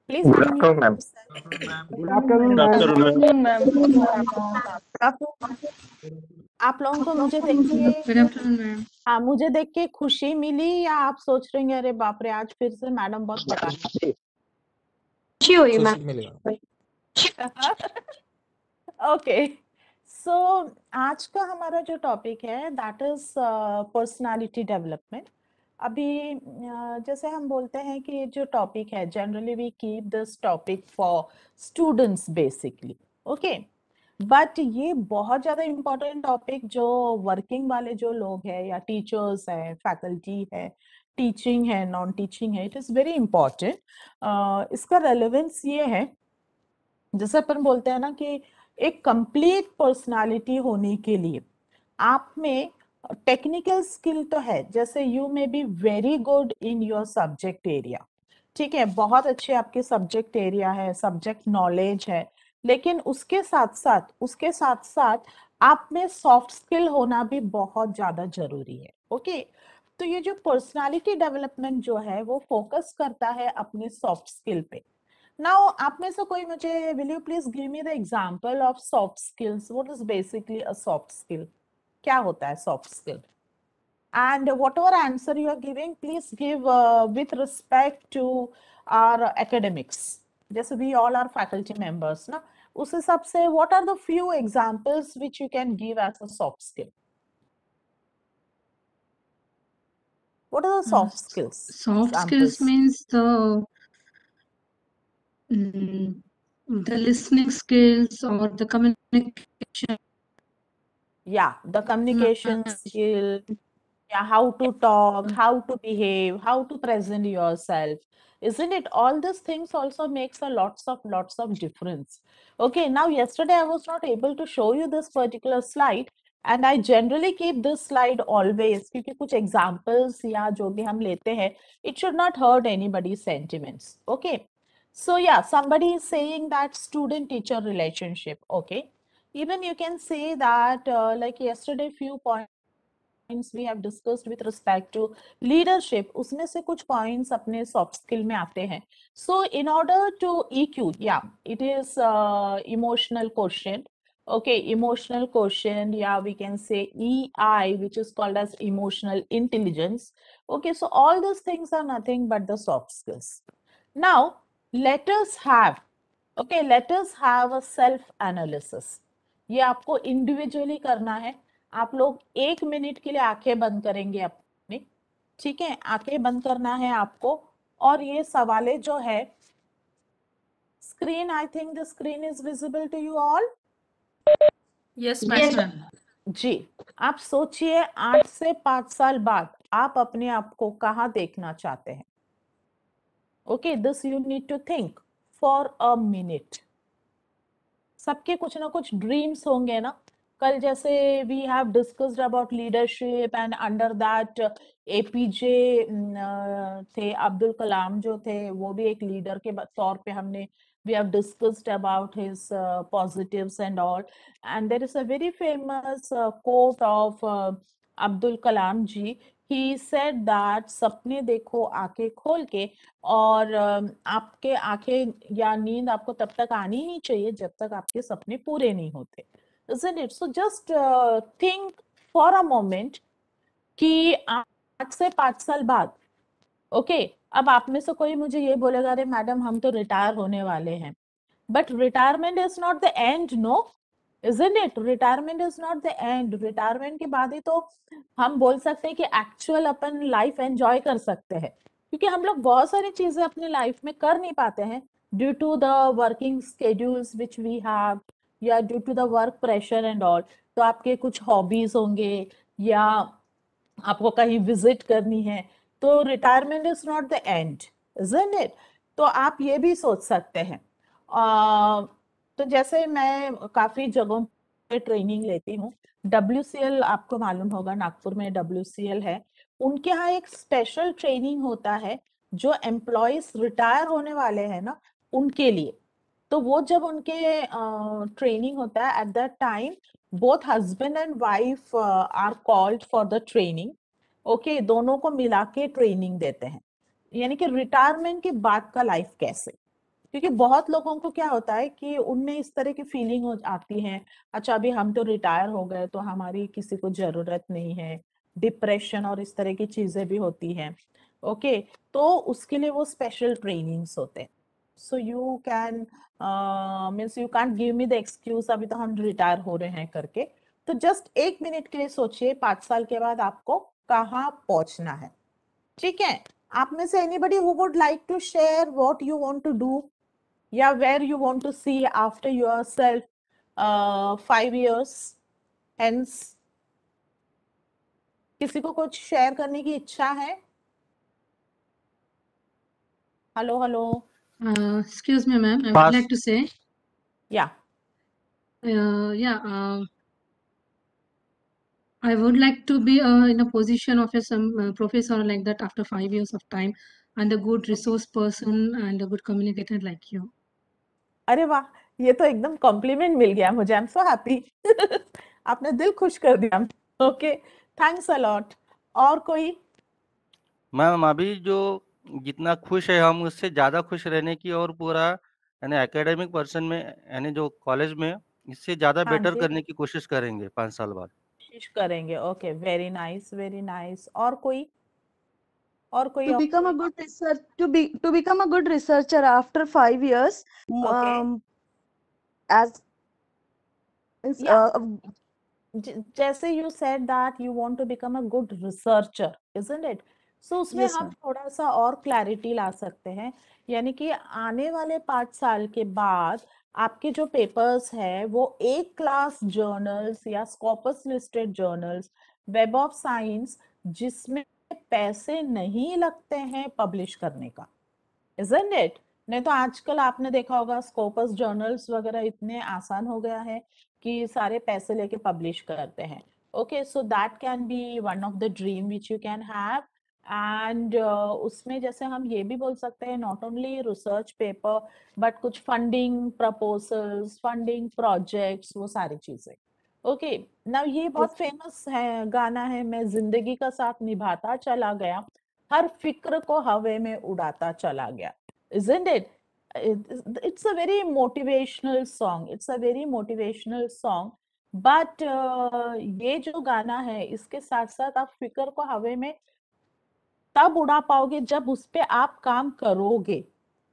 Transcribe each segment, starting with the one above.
Please Good unmute afternoon, ma'am. yourself. Good afternoon, Good ma'am. afternoon, ma'am. आप लोगों को मुझे देख के Good afternoon, ma'am. हाँ, मुझे देख के खुशी मिली या आप सोच रहे हैं अरे बाप रे आज फिर से मैडम बहुत पका खुशी हुई खुशी मैम। मिलेगा। ओके सो आज का हमारा जो टॉपिक है दैट इज पर्सनालिटी डेवलपमेंट। अभी जैसे हम बोलते हैं कि ये जो टॉपिक है generally we keep this topic for students basically, okay, but ये बहुत ज़्यादा इम्पोर्टेंट टॉपिक जो वर्किंग वाले जो लोग हैं या टीचर्स हैं, फैकल्टी है, टीचिंग है, नॉन टीचिंग है, इट इज़ वेरी इम्पॉर्टेंट। इसका रेलेवेंस ये है, जैसे अपन बोलते हैं ना कि एक कंप्लीट पर्सनालिटी होने के लिए आप में टेक्निकल स्किल तो है, जैसे you may be very good in your subject area, ठीक है, बहुत अच्छे आपके सब्जेक्ट एरिया है, सब्जेक्ट नॉलेज है, लेकिन उसके साथ साथ आप में सॉफ्ट स्किल होना भी बहुत ज्यादा जरूरी है, ओके। तो ये जो पर्सनालिटी डेवलपमेंट जो है वो फोकस करता है अपने सॉफ्ट स्किल पे। नाउ आप में से कोई मुझे will you please give me the example of soft skills, what is basically a soft skill, क्या होता है soft skill? And whatever answer you are giving, please give with respect to our academics. जैसे we all are faculty members ना, उस हिसाब से what are the few examples which you can give as a soft skill? What are the soft skills? Soft Examples. skills means the listening skills or the communication. Yeah, the communication skill, yeah, how to talk, how to behave, how to present yourself, isn't it? All these things also makes a lots of difference. Okay, now yesterday I was not able to show you this particular slide, and I generally keep this slide always क्योंकि कुछ examples या जो भी हम लेते हैं, it should not hurt anybody's sentiments. Okay, so yeah, somebody is saying that student teacher relationship. Okay, even you can say that like yesterday few points we have discussed with respect to leadership, उसमें से कुछ points अपने soft skill में आते हैं. So in order to EQ, yeah, it is emotional quotient. Okay, emotional quotient, yeah, we can say EI, which is called as emotional intelligence. Okay, so all those things are nothing but the soft skills. Now let us have, okay, let us have a self analysis. ये आपको individually करना है। आप लोग 1 minute के लिए आंखें बंद करेंगे अपनी, ठीक है, आंखें बंद करना है आपको, और ये सवाले जो है screen, I think the screen is visible to you all. Yes, ma'am. जी, आप सोचिए 8 से 5 साल बाद आप अपने आप को कहाँ देखना चाहते हैं? Okay, this you need to think for a minute. सबके कुछ ना कुछ ड्रीम्स होंगे ना। कल जैसे we have discussed about leadership and under that APJ थे, अब्दुल कलाम जो थे, वो भी एक लीडर के तौर पे हमने we have discussed about his positives and all, and there is a very famous quote of Abdul Kalam ji. He said that सपने देखो आंखें खोल के, और आपके आंखें या नींद आपको तब तक आनी नहीं चाहिए जब तक आपके सपने पूरे नहीं होते, isn't it? So just think for a moment कि 8 से 5 साल बाद, ओके, अब आप में से कोई मुझे ये बोलेगा अरे मैडम हम तो रिटायर होने वाले हैं, but retirement is not the end, no, isn't it? Retirement is not the end. Retirement के बाद ही तो हम बोल सकते हैं कि एक्चुअल अपन लाइफ एंजॉय कर सकते हैं, क्योंकि हम लोग बहुत सारी चीजें अपनी लाइफ में कर नहीं पाते हैं due to the working schedules which we have, या due to the work pressure and all. तो आपके कुछ हॉबीज होंगे या आपको कहीं विजिट करनी है, तो retirement is not the and, isn't it? तो आप ये भी सोच सकते हैं। तो जैसे मैं काफी जगहों पे ट्रेनिंग लेती हूँ, WCL आपको मालूम होगा, नागपुर में WCL है, उनके यहाँ एक स्पेशल ट्रेनिंग होता है जो एम्प्लॉयज रिटायर होने वाले हैं ना उनके लिए। तो वो जब उनके ट्रेनिंग होता है at that time both husband and wife are called for the training, okay, दोनों को मिला के ट्रेनिंग देते हैं, यानी कि रिटायरमेंट के बाद का लाइफ कैसे, क्योंकि बहुत लोगों को क्या होता है कि उनमें इस तरह की फीलिंग आती है, अच्छा अभी हम तो रिटायर हो गए तो हमारी किसी को जरूरत नहीं है, डिप्रेशन और इस तरह की चीजें भी होती हैं। ओके, तो उसके लिए वो स्पेशल ट्रेनिंग्स होते हैं। So you can means you can give me the excuse अभी तो हम रिटायर हो रहे हैं करके। तो जस्ट 1 मिनट के लिए सोचिए 5 साल के बाद आपको कहाँ पहुंचना है। ठीक है, आप में से anybody who would like to share what you want to do या where you want to see after yourself 5 years hence? किसी को कुछ शेयर करने की इच्छा है? Hello hello. Excuse me, ma'am. I would Pass. like to say, या I would like to be in a position of some professor like that after 5 years of time, and a good resource person and a good communicator like you. अरे वाह, ये तो एकदम complement मिल गया मुझे। I am so happy. आपने दिल खुश कर दिया। Okay, thanks a lot. और कोई? मैम अभी जो जितना खुश है हम उससे ज़्यादा खुश रहने की और पूरा यानी एकेडमिक पर्सन में यानी जो कॉलेज में इससे ज़्यादा हाँ बेटर जी, करने की कोशिश करेंगे 5 साल बाद। कोशिश करेंगे। Okay, very nice very nice. और कोई? और कोई? To become a good research to become a good researcher after 5 years, Okay. as is, Yeah. जैसे you said that you want to become a good researcher, isn't it? So उसमें yes, हम ma'am. थोड़ा सा और clarity ला सकते हैं, यानी कि आने वाले 5 साल के बाद आपके जो पेपर्स हैं वो एक क्लास जर्नल्स या Scopus listed journals, web of science, जिसमें पैसे नहीं लगते हैं पब्लिश करने का, isn't it? नहीं तो आजकल आपने देखा होगा स्कोपस जर्नल्स वगैरह इतने आसान हो गया है कि सारे पैसे लेके पब्लिश करते हैं। Okay, so that can be one of the dream which you can have. And उसमें जैसे हम ये भी बोल सकते हैं, not only research paper but कुछ फंडिंग प्रपोजल्स, फंडिंग प्रोजेक्ट्स, वो सारी चीजें। ओके, नाउ ये बहुत फेमस है गाना है, मैं जिंदगी का साथ निभाता चला गया, हर फिक्र को हवे में उड़ाता चला गया, isn't it? It's a very motivational song. It's a very motivational song. But ये जो गाना है इसके साथ साथ आप फिक्र को हवे में तब उड़ा पाओगे जब उस पे आप काम करोगे,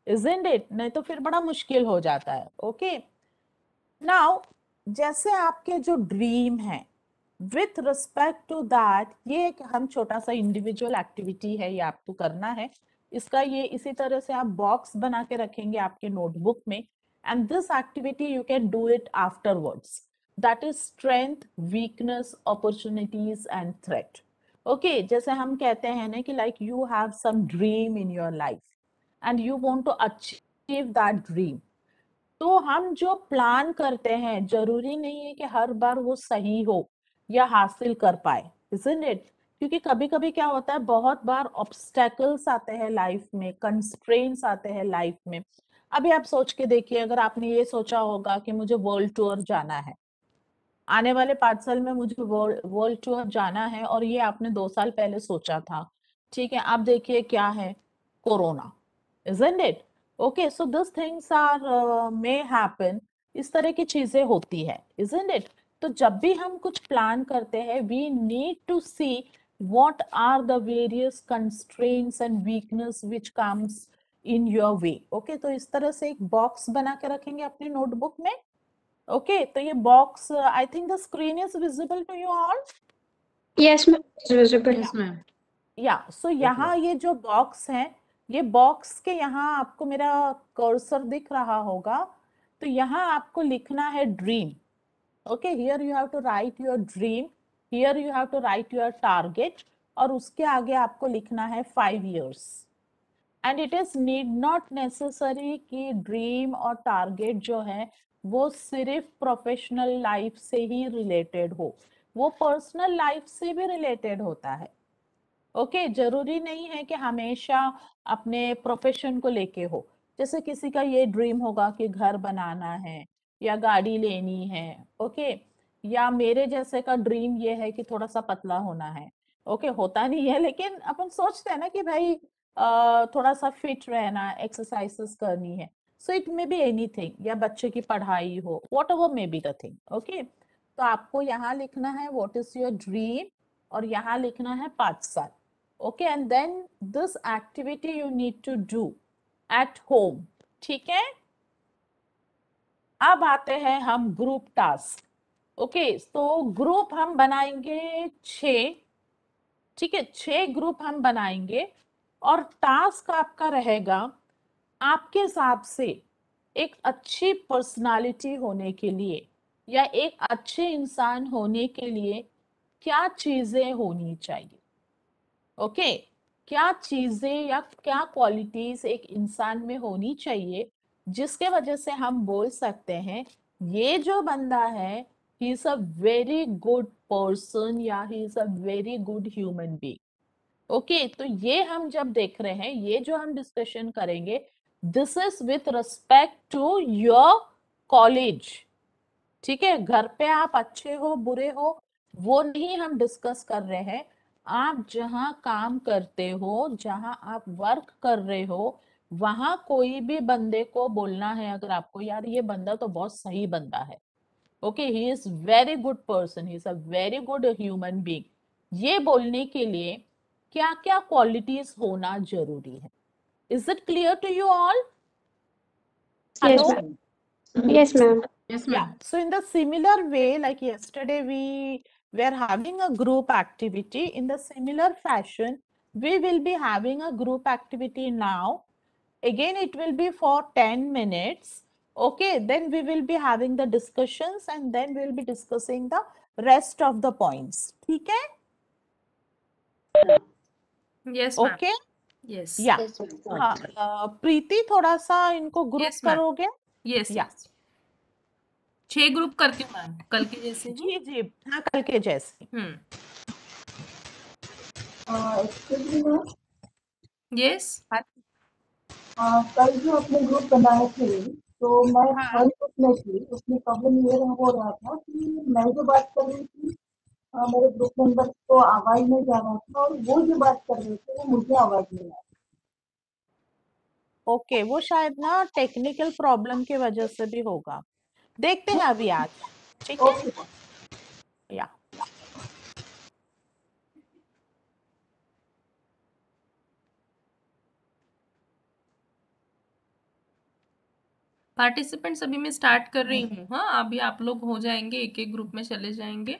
isn't it? नहीं तो फिर बड़ा मुश्किल हो जाता है। ओके, नाउ जैसे आपके जो ड्रीम है, विथ रिस्पेक्ट टू दैट, ये एक हम छोटा सा इंडिविजुअल एक्टिविटी है, ये आपको करना है। इसका ये इसी तरह से आप बॉक्स बना के रखेंगे आपके नोटबुक में, and this activity you can do it afterwards. That is strength, weakness, opportunities and threat. Okay, जैसे हम कहते हैं ना कि like you have some dream in your life and you want to achieve that dream. तो हम जो plan करते हैं जरूरी नहीं है कि हर बार वो सही हो या हासिल कर पाए, isn't it? क्योंकि कभी कभी क्या होता है, बहुत बार ऑब्स्टेकल्स आते हैं लाइफ में, कंस्ट्रेंट्स आते हैं लाइफ में। अभी आप सोच के देखिए, अगर आपने ये सोचा होगा कि मुझे वर्ल्ड टूर जाना है, आने वाले 5 साल में मुझे वर्ल्ड टूर जाना है, और ये आपने 2 साल पहले सोचा था, ठीक है, आप देखिए क्या है, corona, isn't it? Okay, so these things are may happen, इस तरह की चीजें होती है, isn't it? तो जब भी हम कुछ प्लान करते हैं, we need to see what are the various constraints and weakness which comes in your way. Okay, तो इस तरह से एक बॉक्स बना के रखेंगे अपने नोटबुक में। ओके, तो ये box, I think the screen is visible to you all. Yes, ma'am. It's visible. Yes, ma'am. या सो यहाँ ये जो बॉक्स है, ये बॉक्स के यहाँ आपको मेरा कर्सर दिख रहा होगा, तो यहाँ आपको लिखना है dream. Okay, here you have to write your dream, here you have to write your target, और उसके आगे आपको लिखना है 5 years। And it is need not necessary कि ड्रीम और टारगेट जो है वो सिर्फ प्रोफेशनल लाइफ से ही रिलेटेड हो, वो पर्सनल लाइफ से भी रिलेटेड होता है। ओके, जरूरी नहीं है कि हमेशा अपने प्रोफेशन को लेके हो। जैसे किसी का ये ड्रीम होगा कि घर बनाना है या गाड़ी लेनी है, ओके, या मेरे जैसे का ड्रीम ये है कि थोड़ा सा पतला होना है। ओके, होता नहीं है, लेकिन अपन सोचते हैं ना कि भाई थोड़ा सा फिट रहना, एक्सरसाइजेस करनी है। So it may be anything, या बच्चे की पढ़ाई हो, what ever may be the thing. Okay, तो आपको यहाँ लिखना है व्हाट इज योर ड्रीम, और यहाँ लिखना है 5 साल। Okay, and then this activity you need to do at home. ठीक है, अब आते हैं हम ग्रुप टास्क। ओके, तो ग्रुप हम बनाएंगे 6। ठीक है, 6 ग्रुप हम बनाएंगे, और टास्क आपका रहेगा आपके हिसाब से एक अच्छी पर्सनालिटी होने के लिए या एक अच्छे इंसान होने के लिए क्या चीजें होनी चाहिए। ओके, क्या चीजें या क्या क्वालिटीज एक इंसान में होनी चाहिए जिसके वजह से हम बोल सकते हैं ये जो बंदा है he is a very good person या he is a very good human being. Okay, तो ये हम जब देख रहे हैं, ये जो हम डिस्कशन करेंगे, this is with respect to your college. ठीक है, घर पे आप अच्छे हो बुरे हो वो नहीं हम डिस्कस कर रहे हैं। आप जहां काम करते हो, जहां आप वर्क कर रहे हो, वहां कोई भी बंदे को बोलना है अगर आपको, यार ये बंदा तो बहुत सही बंदा है, okay, he is very good person, he is a very good human being, ये बोलने के लिए क्या क्या क्वालिटीज होना जरूरी है। Is it clear to you all? Yes, हेलो? ma'am. Yes, ma'am. Yes, Yeah, ma'am. so in the similar way, like yesterday we were having a group activity, in the similar fashion, we will be having a group activity now. Again, it will be for 10 minutes. Okay, then we will be having the discussions and then we'll be discussing the rest of the points. ठीक है? Yes, ma'am. Okay? Yes. Yeah. Yes, ma'am. हाँ, प्रीति थोड़ा सा इनको group Yes, ma'am. करोगे? Yes, या yes. 6 group करती हूँ मैम, कल के जैसे ही। जी जी, हाँ, कल के जैसे। Excuse me ma'am, yes. कल जो अपने ग्रुप बनाए थे तो मैं हाँ थर्ड ग्रुप में थी। उसमें प्रॉब्लम ये हो रहा था कि मैं जो बात कर रही थी मेरे ग्रुप मेंबर को आवाज नहीं जा रहा था और वो जो बात कर रहे थे वो मुझे आवाज नहीं आ रही। ओके, वो शायद ना टेक्निकल प्रॉब्लम की वजह से भी होगा, देखते हैं अभी आज। ठीक है, ओके या पार्टिसिपेंट्स अभी मैं स्टार्ट कर रही हूँ। हाँ, अभी आप लोग हो जाएंगे, एक एक ग्रुप में चले जाएंगे।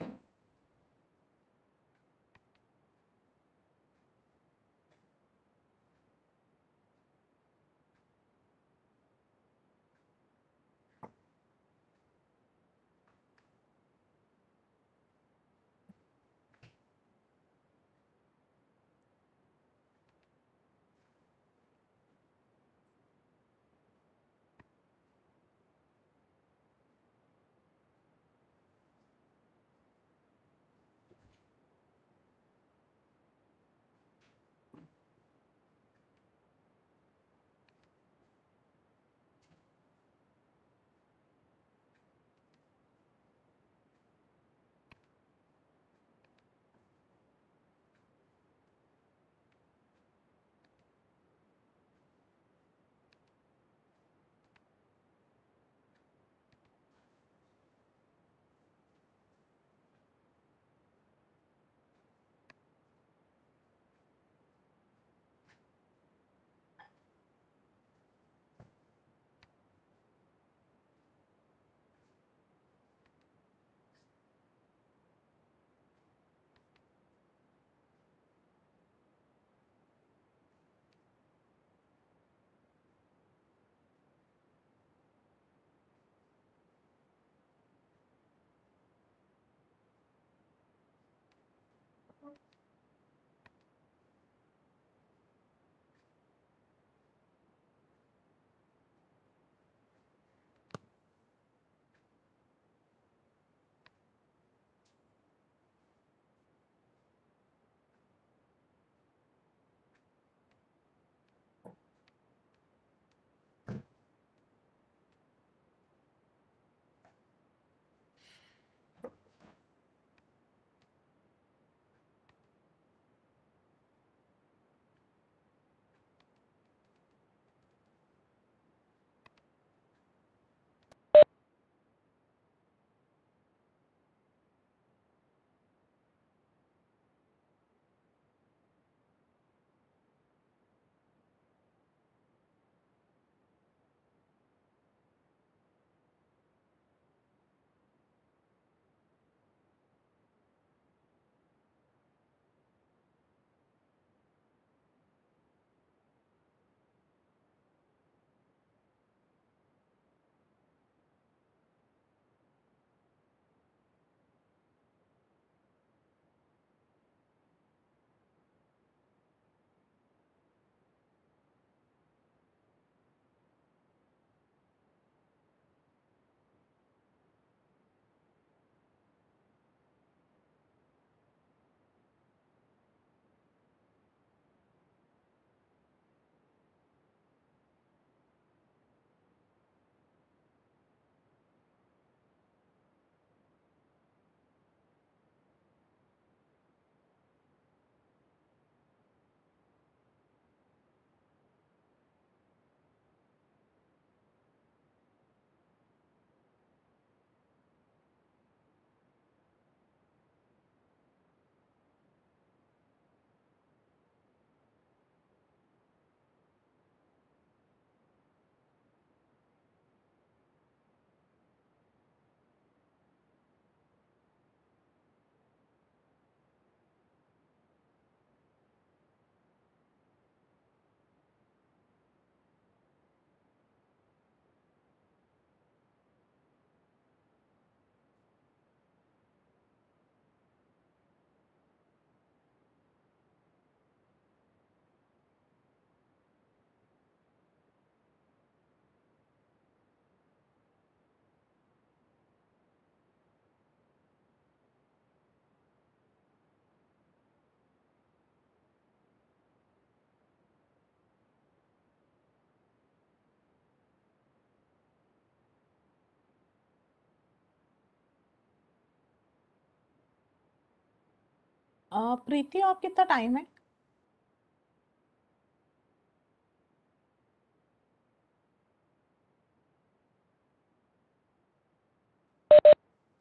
प्रीति और कितना टाइम है?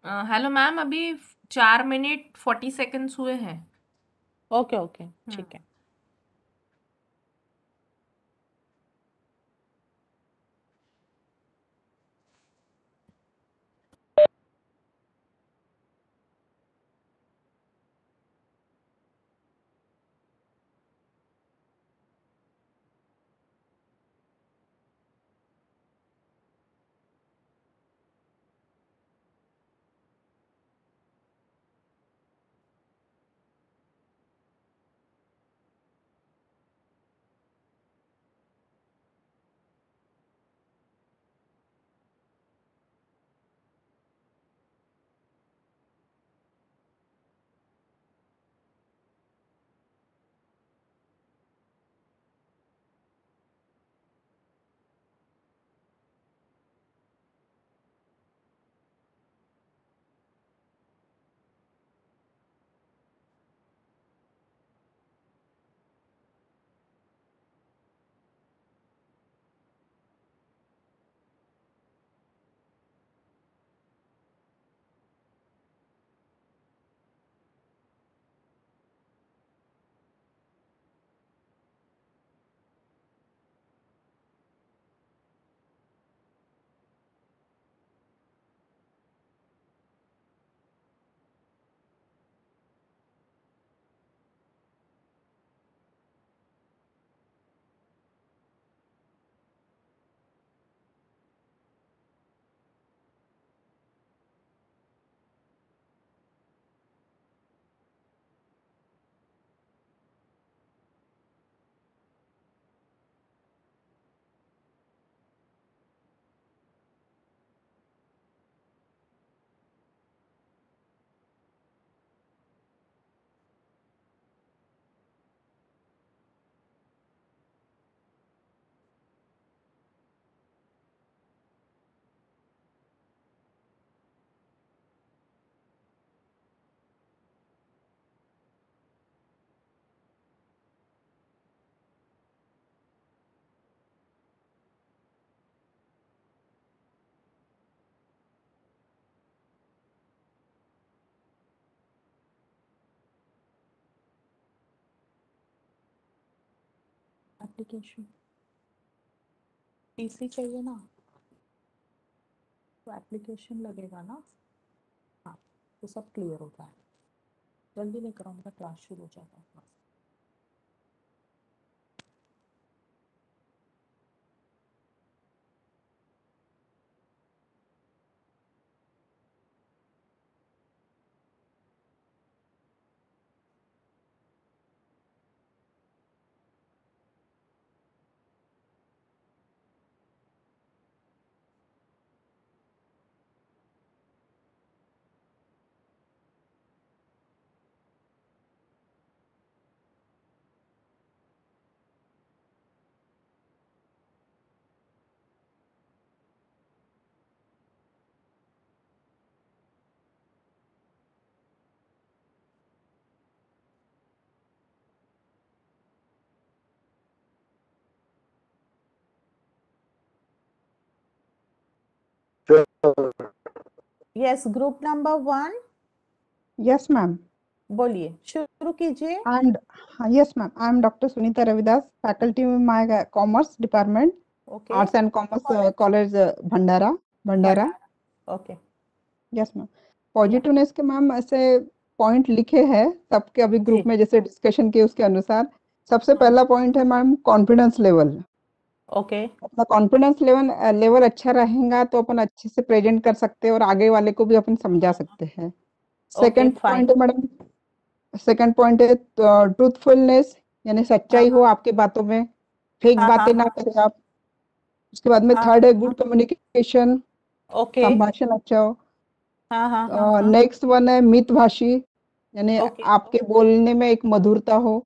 हेलो मैम, अभी 4 मिनट 40 सेकेंड्स हुए हैं। ओके ओके ठीक है। एप्लीकेशन टीसी चाहिए ना, तो एप्लीकेशन लगेगा ना। हाँ, तो सब क्लियर होता है। जल्दी लेकर आओ, मेरा क्लास शुरू हो जाता है। Yes, group number 1 Yes, ma'am. बोलिए, शुरू कीजिए। And yes, ma'am. I am Dr. Sunita Ravidas, faculty in my Commerce Department, okay Arts and Commerce College, Bhandara. Okay Yes, ma'am. Positiveness के मैम ऐसे पॉइंट लिखे हैं सबके अभी ग्रुप जी। में जैसे डिस्कशन किए उसके अनुसार। सबसे पहला पॉइंट है मैम कॉन्फिडेंस लेवल। ओके अपना कॉन्फिडेंस लेवल अच्छा रहेगा तो अपन अच्छे से प्रेजेंट कर सकते हैं और आगे वाले को भी अपन समझा सकते हैं। Second fine. पॉइंट है मैडम, सेकंड पॉइंट है ट्रूथफुलनेस, यानी सच्चाई हो आपके बातों में, फेक हाँ, बातें हाँ, ना करें आप। उसके बाद में हाँ, थर्ड है गुड कम्युनिकेशन, ओके संभाषण अच्छा हो। हाँ हाँ हाँ नेक्स्ट वन है मितभाषी, यानी ओके आपके बोलने में एक मधुरता हो।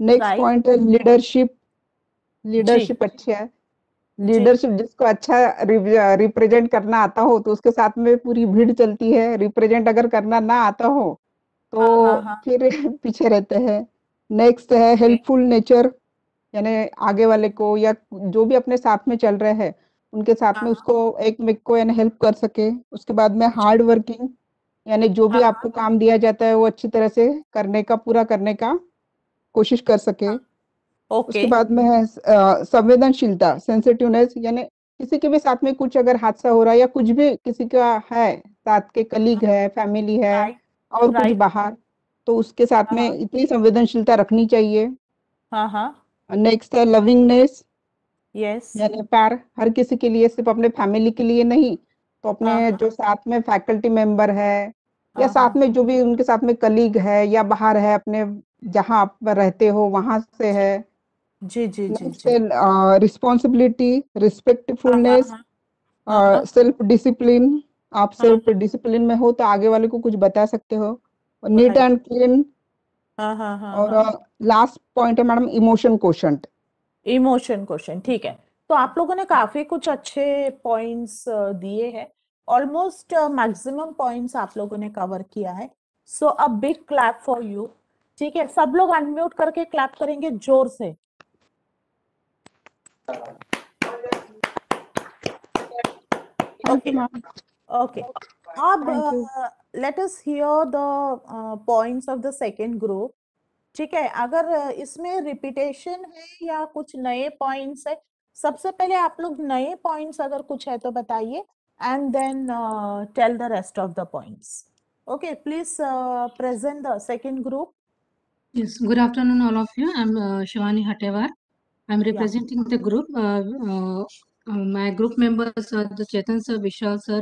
नेक्स्ट राइट पॉइंट है लीडरशिप, जी लीडरशिप अच्छी है। लीडरशिप जिसको अच्छा रिप्रेजेंट करना आता हो तो उसके साथ में पूरी भीड़ चलती है, रिप्रेजेंट अगर करना ना आता हो तो फिर पीछे रहते हैं। नेक्स्ट है हेल्पफुल नेचर, यानी आगे वाले को या जो भी अपने साथ में चल रहे हैं उनके साथ में उसको एक को यानी हेल्प कर सके। उसके बाद में हार्ड वर्किंग, यानी जो भी आपको काम दिया जाता है वो अच्छी तरह से पूरा करने का कोशिश कर सके। उसके बाद में है संवेदनशीलता, सेंसिटिवनेस, यानी किसी के भी साथ में कुछ अगर हादसा हो रहा है या कुछ भी किसी का है, साथ के कलीग है, फैमिली है और कुछ बाहर, तो उसके साथ में इतनी संवेदनशीलता रखनी चाहिए। नेक्स्ट है लविंगनेस, यानी प्यार हर किसी के लिए, सिर्फ अपने फैमिली के लिए नहीं, तो अपने जो साथ में फैकल्टी मेंबर है या साथ में जो भी उनके साथ में कलीग है या बाहर है, अपने जहाँ आप रहते हो वहां से है। जी जी जी नेक्स्ट है रिस्पॉन्सिबिलिटी, रिस्पेक्टफुलनेस, सेल्फ डिसिप्लिन। आप सेल्फ डिसिप्लिन में हो तो आगे वाले को कुछ बता सकते हो। Neat and clean. और लास्ट पॉइंट है madam emotion quotient. Emotion question, ठीक है। तो आप लोगों ने काफी कुछ अच्छे पॉइंट्स दिए हैं, ऑलमोस्ट मैक्सिमम पॉइंट्स आप लोगों ने कवर किया है। So a big clap for you. ठीक है, सब लोग अनम्यूट करके क्लैप करेंगे जोर से। ओके, अब let us here the points of the second group. ठीक है, अगर इसमें रिपीटेशन है या कुछ नए पॉइंट्स है, सबसे पहले आप लोग नए पॉइंट्स अगर कुछ है तो बताइए, and then tell the rest of the points. Okay, please present the second group. Yes, good afternoon, all of you. I'm Shivani Hatewar. I'm representing the group. My group members are the Chetan sir, Vishal sir,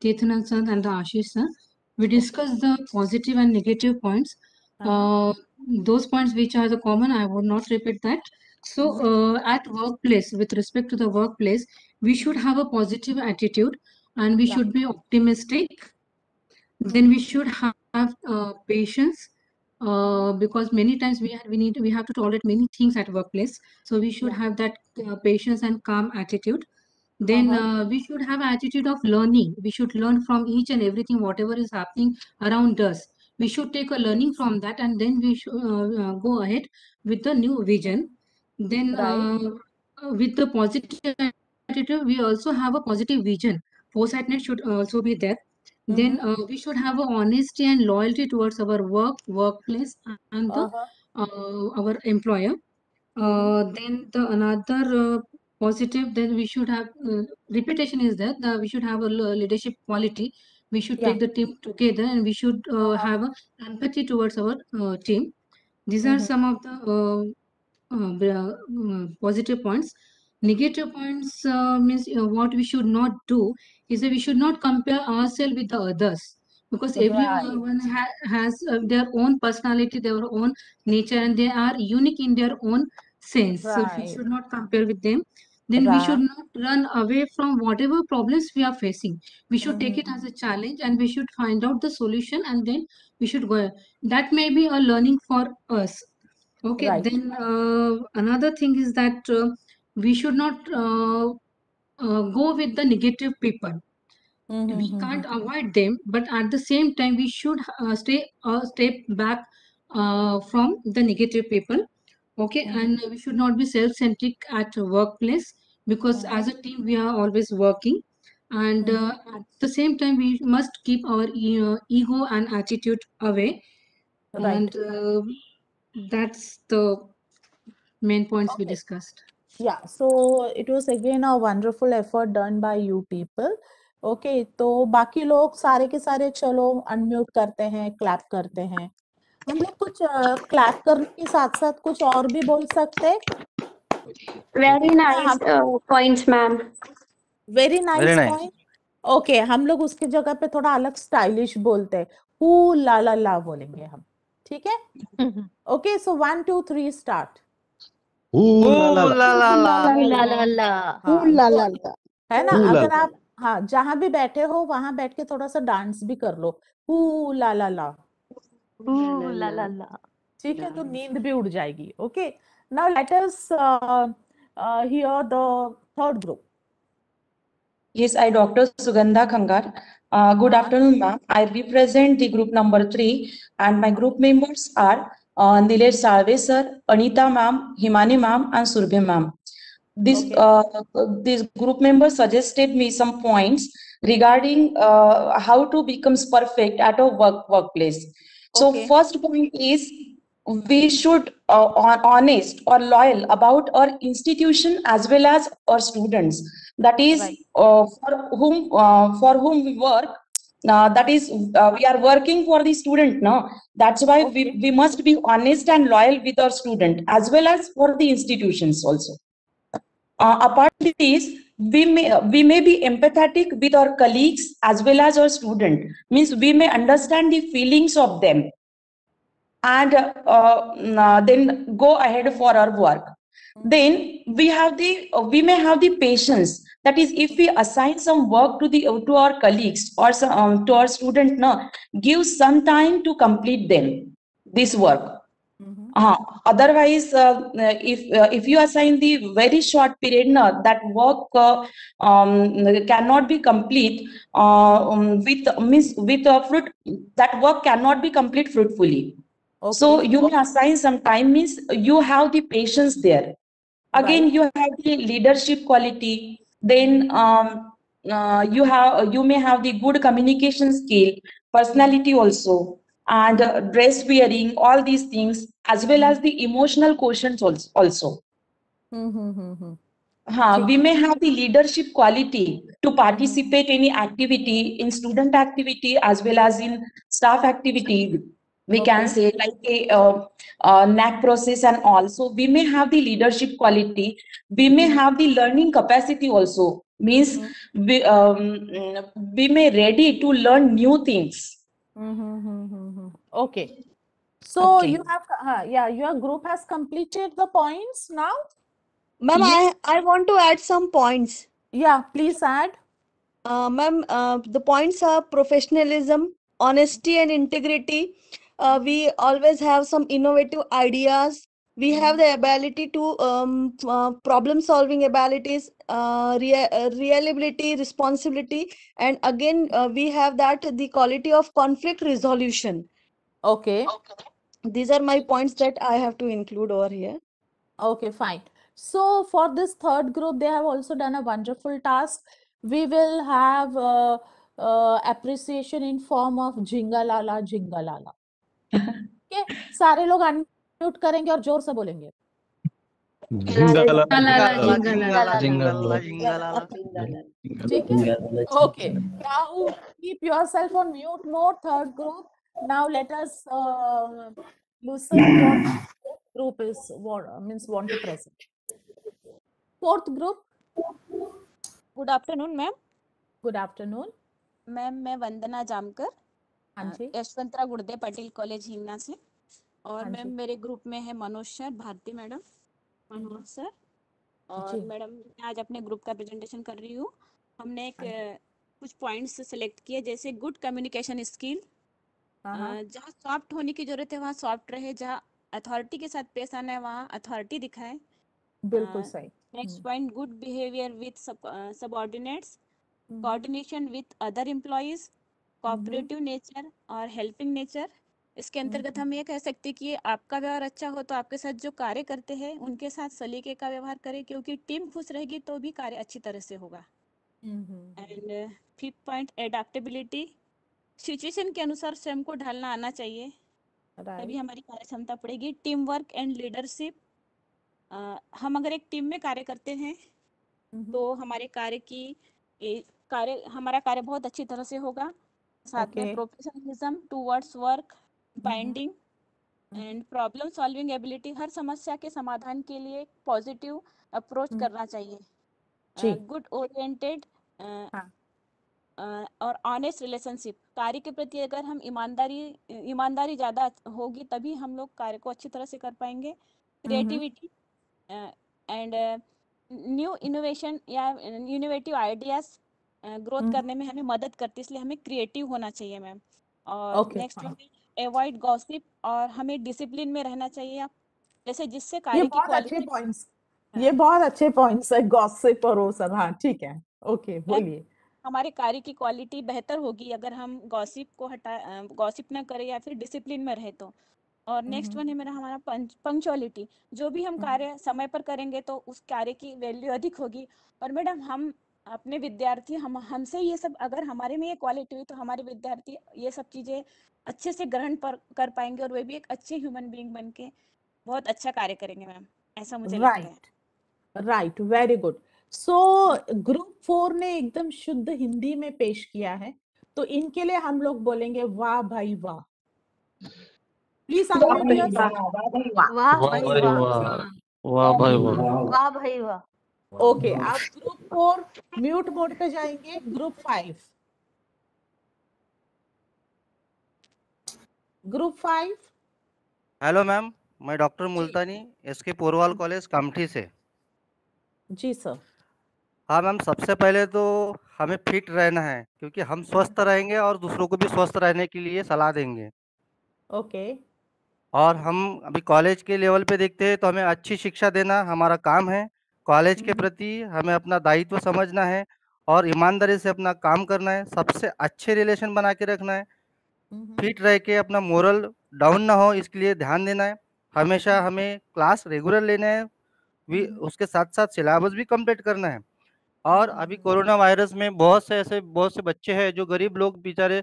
Tirthanan sir, and the Ashish sir. We discussed the positive and negative points. Those points which are the common, I would not repeat that. So, at workplace, with respect to the workplace, we should have a positive attitude and we should be optimistic. Then we should have patience. Because many times we have to tolerate many things at workplace, so we should have that patience and calm attitude. Then we should have attitude of learning. We should learn from each and everything whatever is happening around us. We should take a learning from that, and then we should go ahead with the new vision. Then with the positive attitude, we also have a positive vision. Foresightness should also be there. Then we should have a honesty and loyalty towards our workplace and the our employer. Then the another positive, then we should have repetition is that we should have a leadership quality. We should take the team together, and we should have a empathy towards our team. These are some of the positive points. Negative points means what we should not do is that we should not compare ourselves with the others, because everyone has their own personality, their own nature, and they are unique in their own sense. So we should not compare with them. Then we should not run away from whatever problems we are facing. We should take it as a challenge, and we should find out the solution, and then we should go. That may be a learning for us. Okay, then another thing is that we should not go with the negative people. We can't avoid them, but at the same time, we should stay a step back from the negative people. Okay, and we should not be self-centric at workplace, because as a team, we are always working. And at the same time, we must keep our ego and attitude away. And that's the main points we discussed. Yeah, so it was again a wonderful effort done by you people. Okay, तो बाकी लोग सारे के सारे चलो unmute करते हैं, clap करते हैं। हम लोग कुछ क्लैप करने के साथ साथ कुछ और भी बोल सकते हैं। Very nice points, ma'am. Very nice nice. Point. Okay, हम लोग उसकी जगह पे थोड़ा अलग स्टाइलिश बोलते हैं, हू ला ला ला बोलेंगे हम, ठीक है? ओके, सो 1 2 3 start. Ooh la la la. है ना? अगर आप जहां भी बैठे हो वहां बैठ के थोड़ा सा डांस भी कर लो, हू ला ला ला, ठीक है? तो नींद भी उड़ जाएगी। Okay, now let us here the third group. Yes, I, Dr. Sugandha Khangar. Good afternoon, ma'am. I represent the group number 3, and my group members are Nilesh Salve sir, Anita ma'am, Himani ma'am, and Surbhi ma'am. This group members suggested me some points regarding how to become perfect at a workplace. So first point is we should honest or loyal about our institution as well as our students. That is for whom we work. That is we are working for the student. No, that's why we must be honest and loyal with our student as well as for the institutions also. Apart from this, we may be empathetic with our colleagues as well as our student. Means we may understand the feelings of them, and then go ahead for our work. Then we may have the patience. That is, if we assign some work to our colleagues or to our student, no, give some time to complete this work. Otherwise, if you assign the very short period, no, that work cannot be complete with fruit. That work cannot be complete fruitfully. So you may assign some time, means you have the patience there. Again, you have the leadership quality. Then you may have the good communication skill, personality also, and dress wearing, all these things, as well as the emotional quotient also. We may have the leadership quality to participate in any activity, in student activity as well as in staff activity. We can say like a NAC process and all. So we may have the leadership quality. We may have the learning capacity also. Means we may ready to learn new things. Okay. So you have, your group has completed the points now? Ma'am, I want to add some points. Yeah, please add. Ma'am, the points are professionalism, honesty and integrity. We always have some innovative ideas. We have the ability to problem solving abilities, reliability, responsibility, and again we have the quality of conflict resolution. Okay. These are my points that I have to include over here. Okay, fine. So for this third group, they have also done a wonderful task. We will have appreciation in form of Jingalala, Jingalala. Okay, सारे लोग unmute करेंगे और जोर से बोलेंगे. ठीक है? Okay. Now keep yourself on mute mode. Third group. Now let us listen what group is want to present. Fourth group. Good afternoon ma'am. Good afternoon ma'am, मैं वंदना जामकर, हाँ जी, यशवंतराव गुर्दे पटेल कॉलेज हिंगना से. और हाँ मैम जी, मेरे ग्रुप में है Manoj sir, Bharati madam, Manoj sir. और जी, मैडम मैं आज अपने ग्रुप का प्रेजेंटेशन कर रही हूँ. हमने एक कुछ पॉइंट्स सेलेक्ट किए, जैसे गुड कम्युनिकेशन स्किल. जहाँ सॉफ्ट होने की जरूरत है वहाँ सॉफ्ट रहे, जहाँ अथॉरिटी के साथ पेश आना है वहाँ अथॉरिटी दिखाए. बिल्कुल सही. Next point, good behaviour with subordinates, coordination with other employees, cooperative nature और हेल्पिंग नेचर. इसके अंतर्गत हम ये कह सकते हैं कि आपका व्यवहार अच्छा हो तो आपके साथ जो कार्य करते हैं उनके साथ सलीके का व्यवहार करें, क्योंकि टीम खुश रहेगी तो भी कार्य अच्छी तरह से होगा. And fifth point, adaptability, situation के अनुसार स्वयं को ढालना आना चाहिए, तभी हमारी कार्य क्षमता बढ़ेगी. टीम वर्क एंड लीडरशिप, हम अगर एक टीम में कार्य करते हैं तो हमारा कार्य बहुत अच्छी तरह से होगा. साथ में professionalism towards work, binding and problem solving ability, हर समस्या के समाधान के लिए पॉजिटिव अप्रोच करना चाहिए. गुड ओरिएंटेड और ऑनेस्ट रिलेशनशिप, कार्य के प्रति अगर हम ईमानदारी ज़्यादा होगी तभी हम लोग कार्य को अच्छी तरह से कर पाएंगे. क्रिएटिविटी एंड न्यू इनोवेशन या इनोवेटिव आइडियाज ग्रोथ करने में हमें मदद करती है, इसलिए हमें क्रिएटिव होना चाहिए मैम. और नेक्स्ट अवॉइड गॉसिप, और हमें डिसिप्लिन में रहना चाहिए, जैसे जिससे कार्य की क्वालिटी. ये बहुत अच्छे पॉइंट्स है, गॉसिप और वो सब. हाँ ठीक है, ओके बोलिए। हमारे कार्य की क्वालिटी बेहतर होगी अगर हम गॉसिप ना करें या फिर डिसिप्लिन में रहे तो। और नेक्स्ट वन है मेरा हमारा पंक्चुअलिटी। जो भी हम कार्य समय पर करेंगे तो उस कार्य की वैल्यू अधिक होगी। और मैडम हम अपने विद्यार्थी हमसे ये सब, अगर हमारे में ये क्वालिटी हुई तो हमारे विद्यार्थी ये सब चीजें अच्छे से ग्रहण कर पाएंगे और वे भी एक अच्छे ह्यूमन बीइंग बन के बहुत अच्छा कार्य करेंगे मैम, ऐसा मुझे लगता है। Right, very good. So group 4 ने एकदम शुद्ध हिंदी में पेश किया है, तो इनके लिए हम लोग बोलेंगे वाह भाई वाह। Please unmute yourself. वाह भाई वाह, वाह भाई वाह। वाह भाई वाह। ओके, आप ग्रुप 4 म्यूट मोड पे जाएंगे। Group 5, group 5। हेलो मैम, मैं डॉक्टर मुल्तानी, एसके पोरवाल कॉलेज कामठी से। जी सर। हाँ मैम, सबसे पहले तो हमें फिट रहना है, क्योंकि हम स्वस्थ रहेंगे और दूसरों को भी स्वस्थ रहने के लिए सलाह देंगे। ओके। और हम अभी कॉलेज के लेवल पे देखते हैं तो हमें अच्छी शिक्षा देना हमारा काम है। कॉलेज के प्रति हमें अपना दायित्व समझना है और ईमानदारी से अपना काम करना है। सबसे अच्छे रिलेशन बना के रखना है। फिट रह के अपना मोरल डाउन ना हो, इसके लिए ध्यान देना है। हमेशा हमें क्लास रेगुलर लेना है, उसके साथ साथ सिलेबस भी कंप्लीट करना है। और अभी कोरोना वायरस में बहुत से बच्चे हैं जो गरीब लोग बेचारे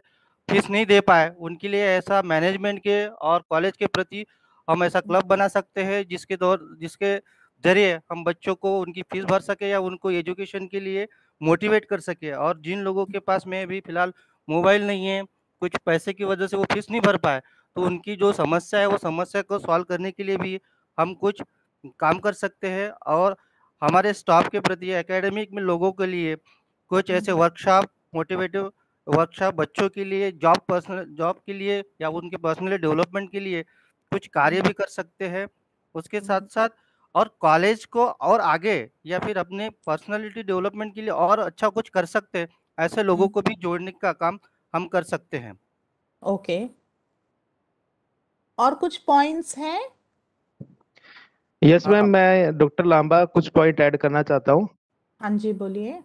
फीस नहीं दे पाए। उनके लिए ऐसा मैनेजमेंट के और कॉलेज के प्रति हम ऐसा क्लब बना सकते हैं जिसके जरिए हम बच्चों को उनकी फीस भर सके या उनको एजुकेशन के लिए मोटिवेट कर सके। और जिन लोगों के पास में भी फिलहाल मोबाइल नहीं है, कुछ पैसे की वजह से वो फीस नहीं भर पाए, तो उनकी जो समस्या है वो समस्या को सॉल्व करने के लिए भी हम कुछ काम कर सकते हैं। और हमारे स्टाफ के प्रति एकेडमिक में लोगों के लिए कुछ ऐसे वर्कशॉप, मोटिवेटिव वर्कशॉप बच्चों के लिए, जॉब के लिए या उनके पर्सनल डेवलपमेंट के लिए कुछ कार्य भी कर सकते हैं। उसके साथ साथ और कॉलेज को और आगे या फिर अपने पर्सनालिटी डेवलपमेंट के लिए और अच्छा कुछ कर सकते हैं, ऐसे लोगों को भी जोड़ने का काम हम कर सकते हैं। ओके, और कुछ पॉइंट्स हैं? यस मैम, मैं डॉक्टर लांबा कुछ पॉइंट ऐड करना चाहता हूँ। हाँ जी बोलिए।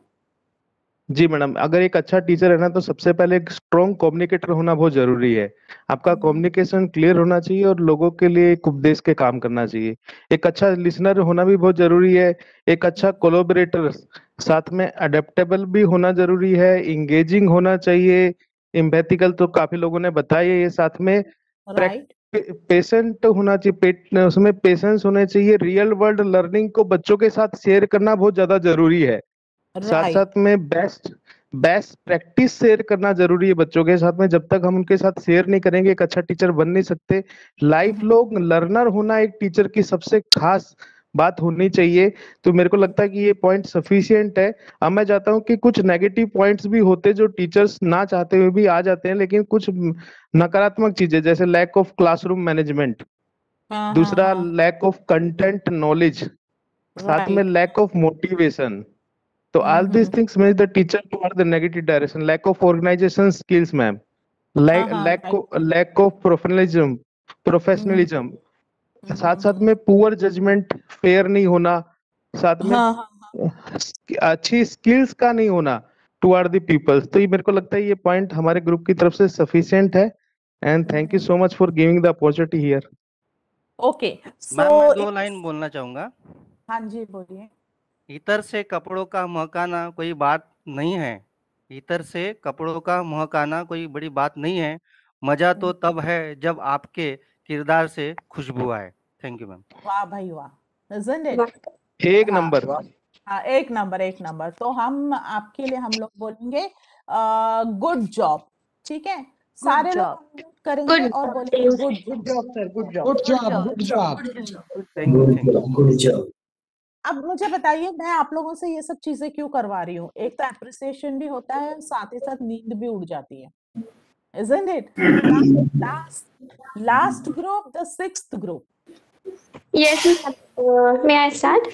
जी मैडम, अगर एक अच्छा टीचर है ना तो सबसे पहले एक स्ट्रॉन्ग कम्युनिकेटर होना बहुत जरूरी है। आपका कम्युनिकेशन क्लियर होना चाहिए और लोगों के लिए एक उपदेश के काम करना चाहिए। एक अच्छा लिसनर होना भी बहुत जरूरी है। एक अच्छा कोलैबोरेटर, साथ में अडेप्टेबल भी होना जरूरी है। इंगेजिंग होना चाहिए। एम्पैथिकल तो काफी लोगों ने बताया ये। साथ में राइट, पेशेंट होना चाहिए, उसमें पेशेंस होने चाहिए। रियल वर्ल्ड लर्निंग को बच्चों के साथ शेयर करना बहुत ज्यादा जरूरी है। साथ साथ में बेस्ट प्रैक्टिस शेयर करना जरूरी है बच्चों के साथ में। जब तक हम उनके साथ शेयर नहीं करेंगे एक अच्छा टीचर बन नहीं सकते। लाइफ लॉन्ग लर्नर होना एक टीचर की सबसे खास बात होनी चाहिए। तो मेरे को लगता है कि ये पॉइंट सफिशिएंट है। अब मैं चाहता हूँ कि कुछ नेगेटिव पॉइंट्स भी होते जो टीचर्स ना चाहते हुए भी आ जाते हैं, लेकिन कुछ नकारात्मक चीजें जैसे लैक ऑफ क्लासरूम मैनेजमेंट, दूसरा लैक ऑफ कंटेंट नॉलेज, साथ में lack of motivation. So all these things make the teacher toward the negative direction. Lack of organization skills, ma'am. Lack of professionalism. साथ साथ में पुअर जजमेंट, फेयर नहीं होना, साथ में अच्छी स्किल्स का नहीं होना टुवर्ड द पीपल्स। तो ये मेरे को लगता है ये पॉइंट हमारे ग्रुप की तरफ से सफिशिएंट है। And thank you so much for giving the opportunity here. Okay, ma'am मैं 2 लाइन बोलना चाहूंगा। हाँ जी बोलिए। इतर से कपड़ों का महकाना कोई बात नहीं है। इतर से कपड़ों का महकाना कोई बड़ी बात नहीं है। मजा तो तब है जब आपके किरदार से खुशबू आए। Thank you ma'am. वाह भाई वाह, isn't it? एक नंबर। हाँ, एक नंबर। तो हम आपके लिए हम लोग बोलेंगे गुड जॉब। ठीक है, सारे लोग unmute करेंगे और बोलेंगे good job sir, good job. Good job. अब मुझे बताइए, मैं आप लोगों से ये सब चीजें क्यों करवा रही हूँ? एक तो एप्रिसिएशन भी होता है, साथ ही साथ नींद भी उड़ जाती है, isn't it? Last group, the 6th group. Yes, may I start?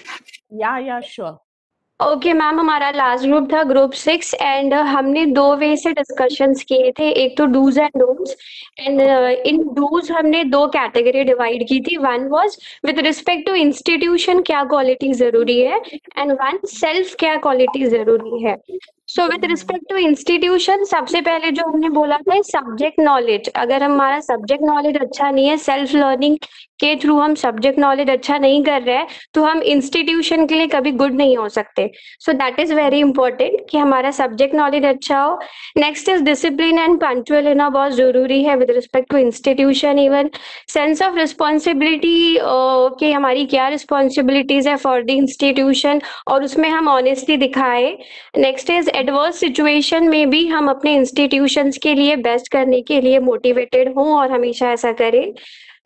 Yeah, sure. Okay ma'am, हमारा लास्ट ग्रुप था ग्रुप 6 एंड हमने 2 वे से डिस्कशंस किए थे। एक तो dos and don'ts and in dos हमने 2 कैटेगरी डिवाइड की थी। One was with respect to institution क्या क्वालिटी जरूरी है एंड वन सेल्फ क्या क्वालिटी जरूरी है। So with respect to institution सबसे पहले जो हमने बोला था सब्जेक्ट नॉलेज। अगर हमारा सब्जेक्ट नॉलेज अच्छा नहीं है, सेल्फ लर्निंग के थ्रू हम सब्जेक्ट नॉलेज अच्छा नहीं कर रहे हैं, तो हम इंस्टीट्यूशन के लिए कभी गुड नहीं हो सकते। So that is very important कि हमारा सब्जेक्ट नॉलेज अच्छा हो। Next is discipline and punctual होना बहुत जरूरी है with respect to institution. Even sense of responsibility कि हमारी क्या रिस्पॉन्सिबिलिटीज है फॉर द इंस्टीट्यूशन और उसमें हम ऑनेस्टली दिखाए। नेक्स्ट इज एडवर्स सिचुएशन में भी हम अपने इंस्टीट्यूशंस के लिए बेस्ट करने के लिए मोटिवेटेड हों और हमेशा ऐसा करें।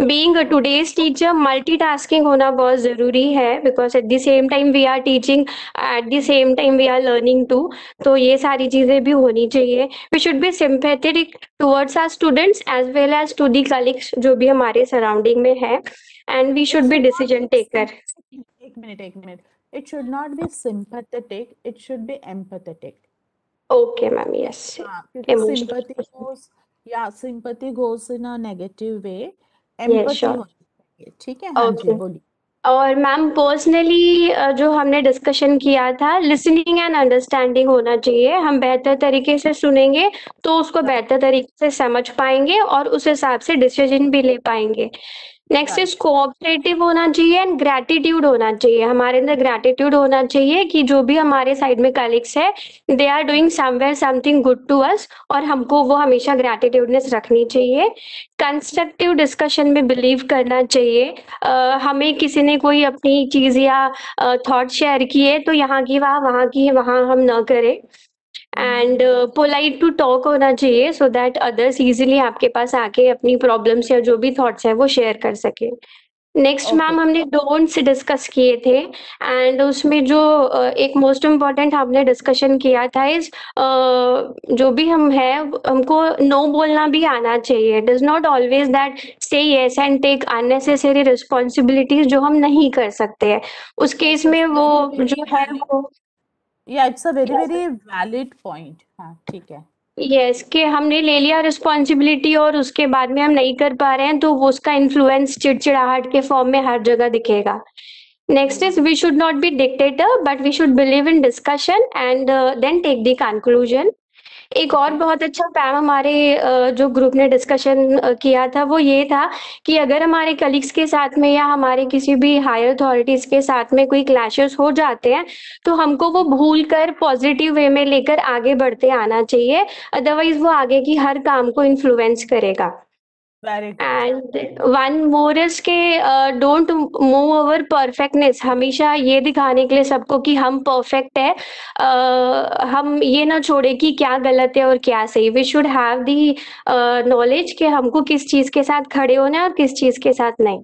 बीइंग टुडेज टीचर मल्टीटास्किंग होना बहुत जरूरी है because at the same time we are teaching, at the same time we are learning too. तो ये सारी चीजें भी होनी चाहिए। We should be sympathetic towards our students as well as to the colleagues जो भी हमारे सराउंडिंग में है and we should be decision taker. एक मिनट, it should not be sympathetic, it should be empathetic. Okay ma'am, yes. क्योंकि sympathy goes in a negative way, empathy होनी चाहिए। ठीक है, हाँ जी बोलिए। और मैम पर्सनली जो हमने डिस्कशन किया था, लिसनिंग एंड अंडरस्टैंडिंग होना चाहिए। हम बेहतर तरीके से सुनेंगे तो उसको बेहतर तरीके से समझ पाएंगे और उस हिसाब से डिसीजन भी ले पाएंगे। नेक्स्ट इज कोऑपरेटिव होना चाहिए एंड ग्रैटिट्यूड होना चाहिए। हमारे अंदर ग्रैटिट्यूड होना चाहिए कि जो भी हमारे साइड में कलीग्स है they are doing somewhere something good to us और हमको वो हमेशा ग्रैटिट्यूडनेस रखनी चाहिए। कंस्ट्रक्टिव डिस्कशन में बिलीव करना चाहिए। हमें किसी ने कोई अपनी चीज या थॉट शेयर किए तो यहाँ की वहाँ की वहाँ हम ना करें। एंड पोलाइट टू टॉक होना चाहिए सो दैट अदर्स इजीली आपके पास आके अपनी प्रॉब्लम्स या जो भी थॉट्स है वो शेयर कर सके। नेक्स्ट मैम हमने डोंट्स डिस्कस किए थे एंड उसमें जो एक मोस्ट इम्पॉर्टेंट हमने डिस्कशन किया था इज जो भी हम है हमको नो बोलना भी आना चाहिए। It is not always that say yes and take unnecessary responsibilities जो हम नहीं कर सकते हैं। उस केस में वो जो है वो it's a very valid point. हाँ ठीक है। यस कि हमने ले लिया रिस्पॉन्सिबिलिटी और उसके बाद में हम नहीं कर पा रहे हैं तो वो उसका इन्फ्लुएंस चिड़चिड़ाहट के फॉर्म में हर जगह दिखेगा। Next is we should not be dictator but we should believe in discussion and then take the conclusion. एक और बहुत अच्छा पैम हमारे जो ग्रुप ने डिस्कशन किया था वो ये था कि अगर हमारे कलीग्स के साथ में या हमारे किसी भी हायर अथॉरिटीज के साथ में कोई क्लैशेस हो जाते हैं तो हमको वो भूल कर पॉजिटिव वे में लेकर आगे बढ़ते आना चाहिए, अदरवाइज वो आगे की हर काम को इन्फ्लुएंस करेगा। एंड वन मोर इज के डोंट मूव ओवर परफेक्टनेस। हमेशा ये दिखाने के लिए सबको कि हम परफेक्ट है हम ये ना छोड़े कि क्या गलत है और क्या सही। We should have the knowledge कि हमको किस चीज के साथ खड़े होना है और किस चीज के साथ नहीं।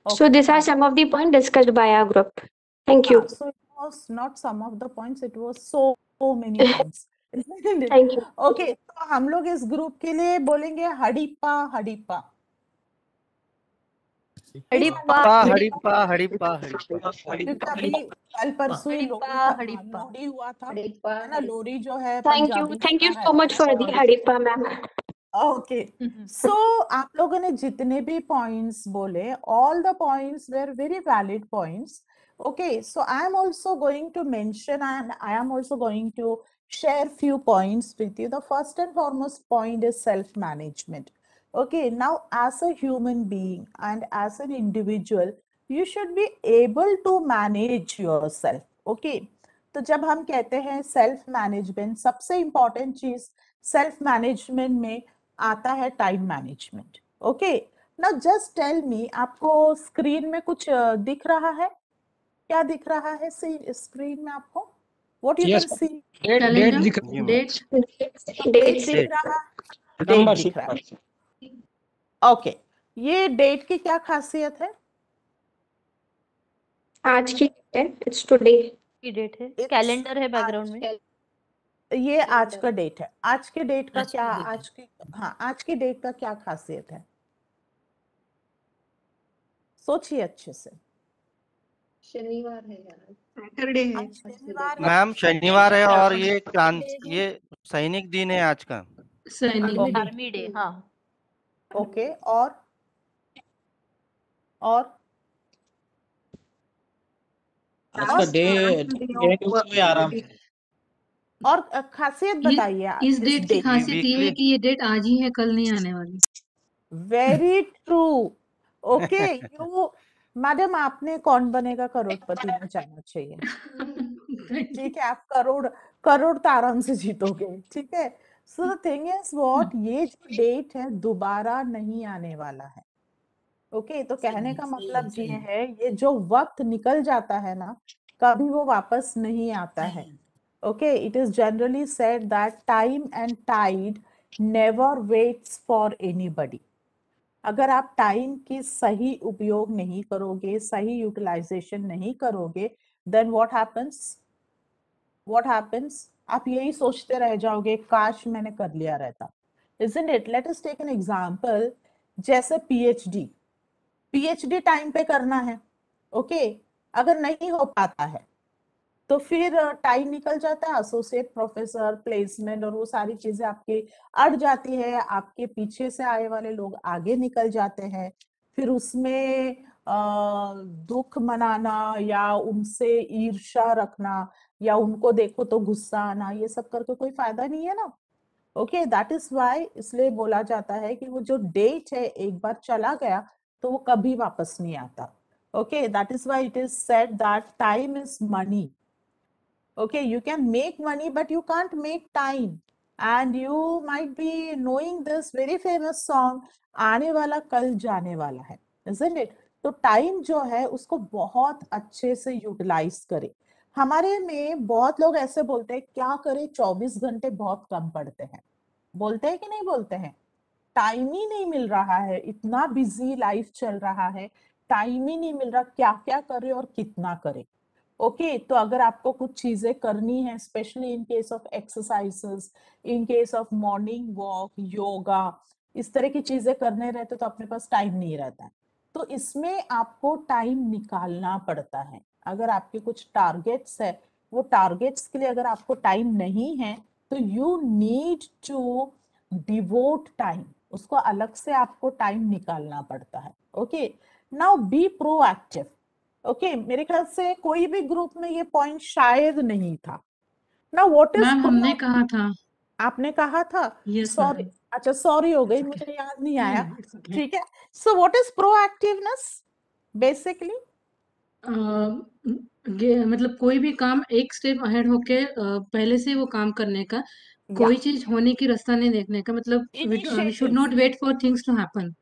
So this are some of the point discussed by our group. Thank you. So it was not some of the points, it was so many points. Thank you. Okay, तो हम लोग इस ग्रुप के लिए बोलेंगे हड़िप्पा हड़िप्पा हड़िप्पा हड़िप्पा हड़िप्पा हड़िप्पा। क्योंकि अभी कल परसों ही लोहड़ी हुआ था है ना। लोहड़ी जो है thank you so much for the हड़िप्पा मैम। ओके, सो आप लोगों ने जितने भी पॉइंट्स बोले, all the points were very valid points. Okay, so I am also going to mention and I am also going to share few points with you. The first and foremost point is self-management. Okay, now as a human being and as an individual, you should be able to manage yourself. Okay, तो जब हम कहते हैं self management, सबसे important चीज self management में आता है time management. Okay, now just tell me, आपको स्क्रीन में कुछ दिख रहा है? क्या दिख रहा है स्क्रीन में आपको? What you can see? Date दिख रहा है। ओके, ये डेट की क्या खासियत है? आज की डेट है, इट्स टुडे की डेट है, कैलेंडर है बैकग्राउंड में। ये आज का डेट है। आज के डेट का क्या, आज की डेट का क्या खासियत है? सोचिए अच्छे से। शनिवार है यार। सैटरडे है। आज शनिवार है। मैम शनिवार है और ये सैनिक दिन है आज का। सैनिक ओके डे। आर्मी डे, हाँ। ओके, और आज का डे आराम। और खासियत बताइए इस इस डेट की डे की। खासियत ये है कि ये डेट आज ही है, कल नहीं आने वाली। Very true. Okay, you madam, आपने कौन बनेगा करोड़पति में जाना चाहिए। ठीक है, आप करोड़ तो आराम से जीतोगे। ठीक है, so the thing is what, ये जो डेट है दोबारा नहीं आने वाला है। ओके, तो कहने का मतलब ये है, ये जो वक्त निकल जाता है ना, कभी वो वापस नहीं आता है। Okay, it is generally said that time and tide never waits for anybody. अगर आप टाइम की सही उपयोग नहीं करोगे, सही यूटिलाइजेशन नहीं करोगे, देन व्हाट हैपेंस, आप यही सोचते रह जाओगे, काश मैंने कर लिया रहता। Isn't it? Let us take an example, जैसे पीएचडी टाइम पे करना है। ओके, अगर नहीं हो पाता है तो फिर टाइम निकल जाता है, एसोसिएट प्रोफेसर, प्लेसमेंट और वो सारी चीजें आपकी अड़ जाती है, आपके पीछे से आए वाले लोग आगे निकल जाते हैं, फिर उसमें दुख मनाना या उनसे ईर्ष्या रखना या उनको देखो तो गुस्सा आना, ये सब करके कोई फायदा नहीं है ना। ओके, दैट इज वाई, इसलिए बोला जाता है कि वो जो डेट है एक बार चला गया तो वो कभी वापस नहीं आता। Okay, that is why it is said that time is money. Okay, you can make money but you can't make time, and you might be knowing this very famous song, आने वाला कल जाने वाला है, isn't it? तो time जो है उसको बहुत अच्छे से यूटिलाइज करें। हमारे में बहुत लोग ऐसे बोलते हैं, क्या करें 24 घंटे बहुत कम पड़ते हैं। बोलते हैं कि नहीं बोलते हैं? टाइम ही नहीं मिल रहा है, इतना बिजी लाइफ चल रहा है, टाइम ही नहीं मिल रहा, क्या क्या करे और कितना करे। ओके, तो अगर आपको कुछ चीजें करनी है, specially in case of exercises, in case of morning walk, yoga, इस तरह की चीजें करने रहते तो अपने पास टाइम नहीं रहता है। तो इसमें आपको टाइम निकालना पड़ता है। अगर आपके कुछ टारगेट्स है, वो टारगेट्स के लिए अगर आपको टाइम नहीं है तो you need to devote time, उसको अलग से आपको टाइम निकालना पड़ता है। Okay, now be proactive. Okay, मेरे ख्याल से कोई भी ग्रुप में ये पॉइंट शायद नहीं था ना। व्हाट इज मैम हमने कहा था। आपने कहा था? Yes sorry, ma'am. अच्छा सॉरी हो गई, मुझे याद नहीं आया। It's okay. ठीक है, so what is proactiveness basically? मतलब कोई भी काम एक स्टेप अहेड होके पहले से वो काम करने का, कोई चीज होने की रास्ता नहीं देखने का, मतलब we should not wait for things to happen.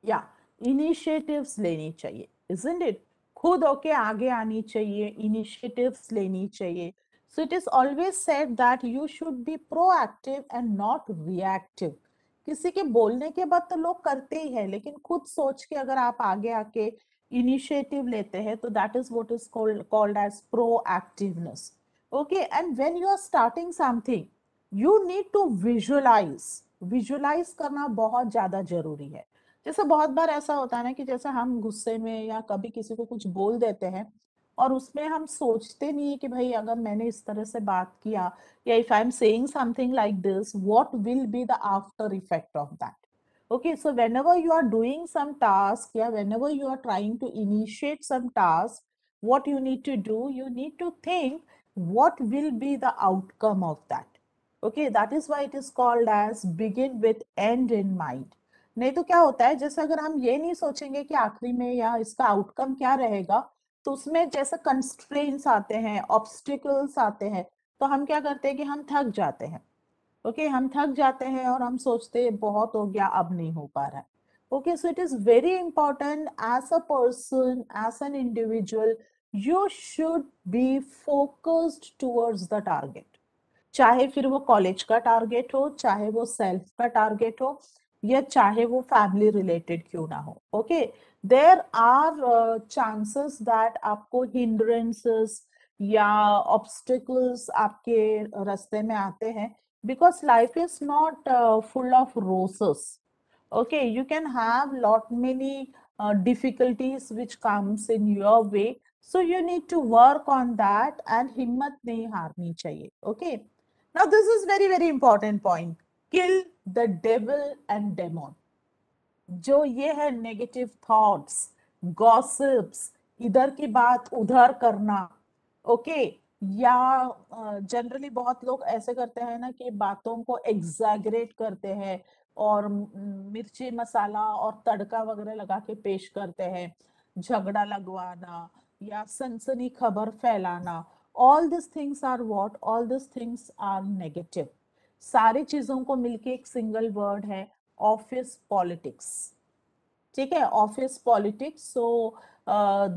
या इनिशिएटिव्स लेनी चाहिए, isn't it? खुद होके आगे आनी चाहिए, इनिशिएटिव्स लेनी चाहिए। So it is always said that you should be proactive and not reactive. किसी के बोलने के बाद तो लोग करते ही है, लेकिन खुद सोच के अगर आप आगे आके इनिशिएटिव लेते हैं तो that is what is called as proactiveness. Okay, and when you are starting something, you need to visualize करना बहुत ज्यादा जरूरी है। जैसे बहुत बार ऐसा होता है ना कि जैसे हम गुस्से में या कभी किसी को कुछ बोल देते हैं और उसमें हम सोचते नहीं है कि भाई अगर मैंने इस तरह से बात किया या if I am saying something like this, what will be the after effect of that. Okay, so whenever you are doing some task, yeah, whenever you are trying to initiate some task, what you need to do, you need to think what will be the outcome of that. Okay, that is why it is called as begin with end in mind. नहीं तो क्या होता है, जैसे अगर हम ये नहीं सोचेंगे कि आखिरी में या इसका आउटकम क्या रहेगा, तो उसमें जैसे कंस्ट्रेंट्स आते हैं, ऑब्स्टिकल्स आते हैं, तो हम क्या करते हैं कि हम थक जाते हैं। ओके, हम थक जाते हैं और हम सोचते हैं बहुत हो गया, अब नहीं हो पा रहा है। Okay, so it is very important as a person, as an individual, you should be focused towards the target. चाहे फिर वो कॉलेज का टारगेट हो, चाहे वो सेल्फ का टारगेट हो, या चाहे वो फैमिली रिलेटेड क्यों ना हो। Okay, there are chances that आपको हिंड्रेंसेस या ऑब्स्टिकल्स आपके रास्ते में आते हैं, because life is not full of roses. Okay, you can have lot many difficulties which comes in your way, So you need to work on that and हिम्मत नहीं हारनी चाहिए. Okay. Now this is very very important point. Kill the devil and demon. जो ये है negative thoughts, gossips, इधर की बात उधर करना, ओके, या जनरली बहुत लोग ऐसे करते हैं ना कि बातों को एग्जैगरेट करते हैं और मिर्ची मसाला और तड़का वगैरह लगा के पेश करते हैं, झगड़ा लगवाना या सनसनी खबर फैलाना. All this things are what? All this things are negative. सारी चीजों को मिलके एक सिंगल वर्ड है, ऑफिस पॉलिटिक्स. ठीक है, office politics. So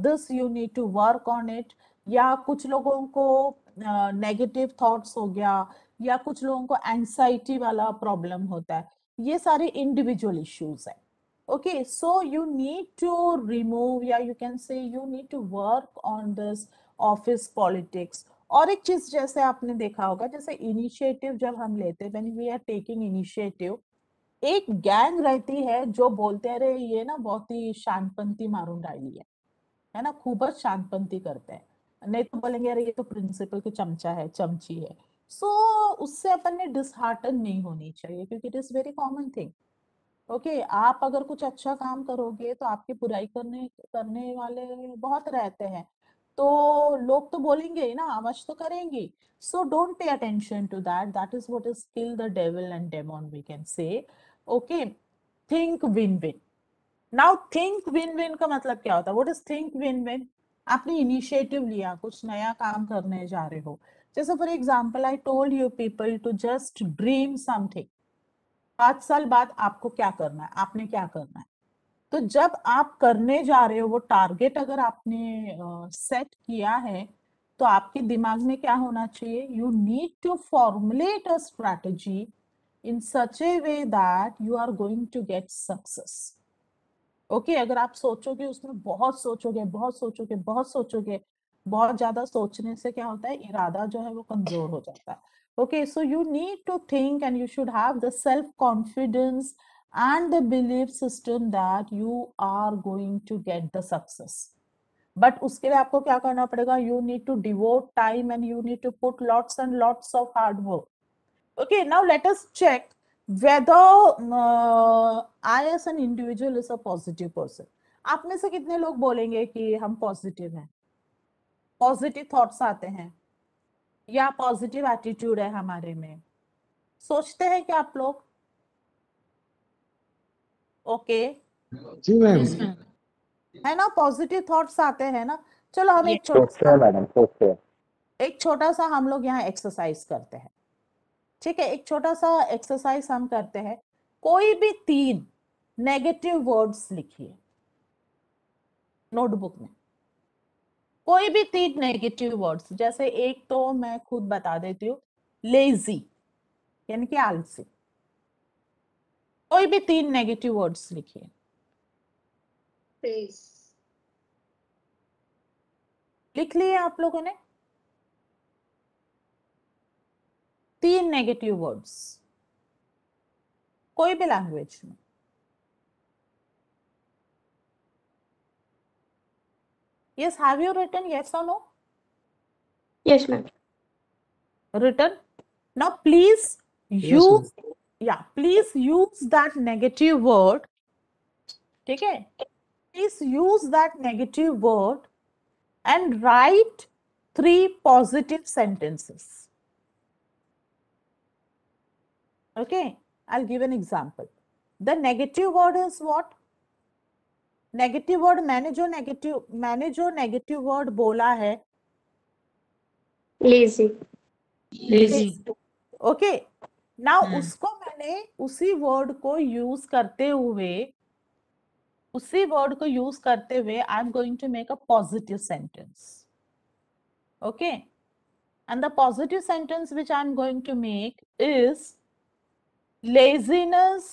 this you need to work on it. या कुछ लोगों को नेगेटिव थॉट्स हो गया, या कुछ लोगों को एंजाइटी वाला प्रॉब्लम होता है, ये सारे इंडिविजुअल इश्यूज है. Okay, so you need to remove, या you can say you need to work on this office politics. और एक चीज जैसे आपने देखा होगा, जैसे इनिशिएटिव जब हम लेते हैं, when we are taking initiative, एक गैंग रहती है जो बोलते रहे ये ना बहुत ही शांतपंथी मारून डाली है ना, खूबच शांतपंथी करते हैं, नहीं तो बोलेंगे अरे ये तो प्रिंसिपल की चमचा है, चमची है. सो उससे अपन ने डिसहार्टन नहीं होनी चाहिए, क्योंकि it is very common thing. Okay, आप अगर कुछ अच्छा काम करोगे तो आपकी बुराई करने वाले बहुत रहते हैं, तो लोग तो बोलेंगे ही ना, आवाज तो करेंगे. So don't pay attention to that. That is what is kill the devil and demon, we can say. Okay, think win win. नाउ थिंक विन विन का मतलब क्या होता है? What is think win win? आपने इनिशिएटिव लिया, कुछ नया काम करने जा रहे हो. जैसे for example, I told you people to just dream something. 5 साल बाद आपको क्या करना है, आपने क्या करना है. तो जब आप करने जा रहे हो, वो टारगेट अगर आपने सेट किया है, तो आपके दिमाग में क्या होना चाहिए? You need to formulate a strategy in such a way that you are going to get success. Okay, अगर आप सोचोगे, उसमें बहुत सोचोगे, बहुत सोचोगे, बहुत सोचोगे, बहुत ज्यादा सोचने से क्या होता है? इरादा जो है वो कमजोर हो जाता है. Okay, so you need to think and you should have the self confidence and the belief system that you are going to get the success. But उसके लिए आपको क्या करना पड़ेगा? You need to devote time and you need to put lots and lots of hard work. Okay, now let us check whether I as an individual is a positive person. आप में से कितने लोग बोलेंगे कि हम पॉजिटिव हैं, positive thoughts आते हैं, या पॉजिटिव एटीट्यूड है हमारे में? सोचते हैं क्या आप लोग? ओके, जी मैम. है ना, पॉजिटिव थॉट्स आते हैं ना. चलो हम एक छोटा सा हम लोग यहाँ एक्सरसाइज करते हैं. ठीक है, एक छोटा सा एक्सरसाइज हम करते हैं. कोई भी 3 नेगेटिव वर्ड्स लिखिए नोटबुक में. कोई भी 3 नेगेटिव वर्ड्स. जैसे एक तो मैं खुद बता देती हूँ, लेजी यानी कि आलसी. कोई भी 3 नेगेटिव वर्ड्स लिखिए. लिख लिए आप लोगों ने 3 नेगेटिव वर्ड्स, कोई भी लैंग्वेज में. Yes, have you written? Yes or no? Yes, ma'am. Written. Now please use, please use that negative word. ठीक है, please use that negative word and write 3 positive sentences. Okay, I'll give an example. The negative word is what? Negative word मैंने जो negative word बोला है, Lazy. Okay. Now उसको मैंने उसी word को यूज करते हुए I am going to make a positive sentence. Okay, and the positive sentence which I am going to make is laziness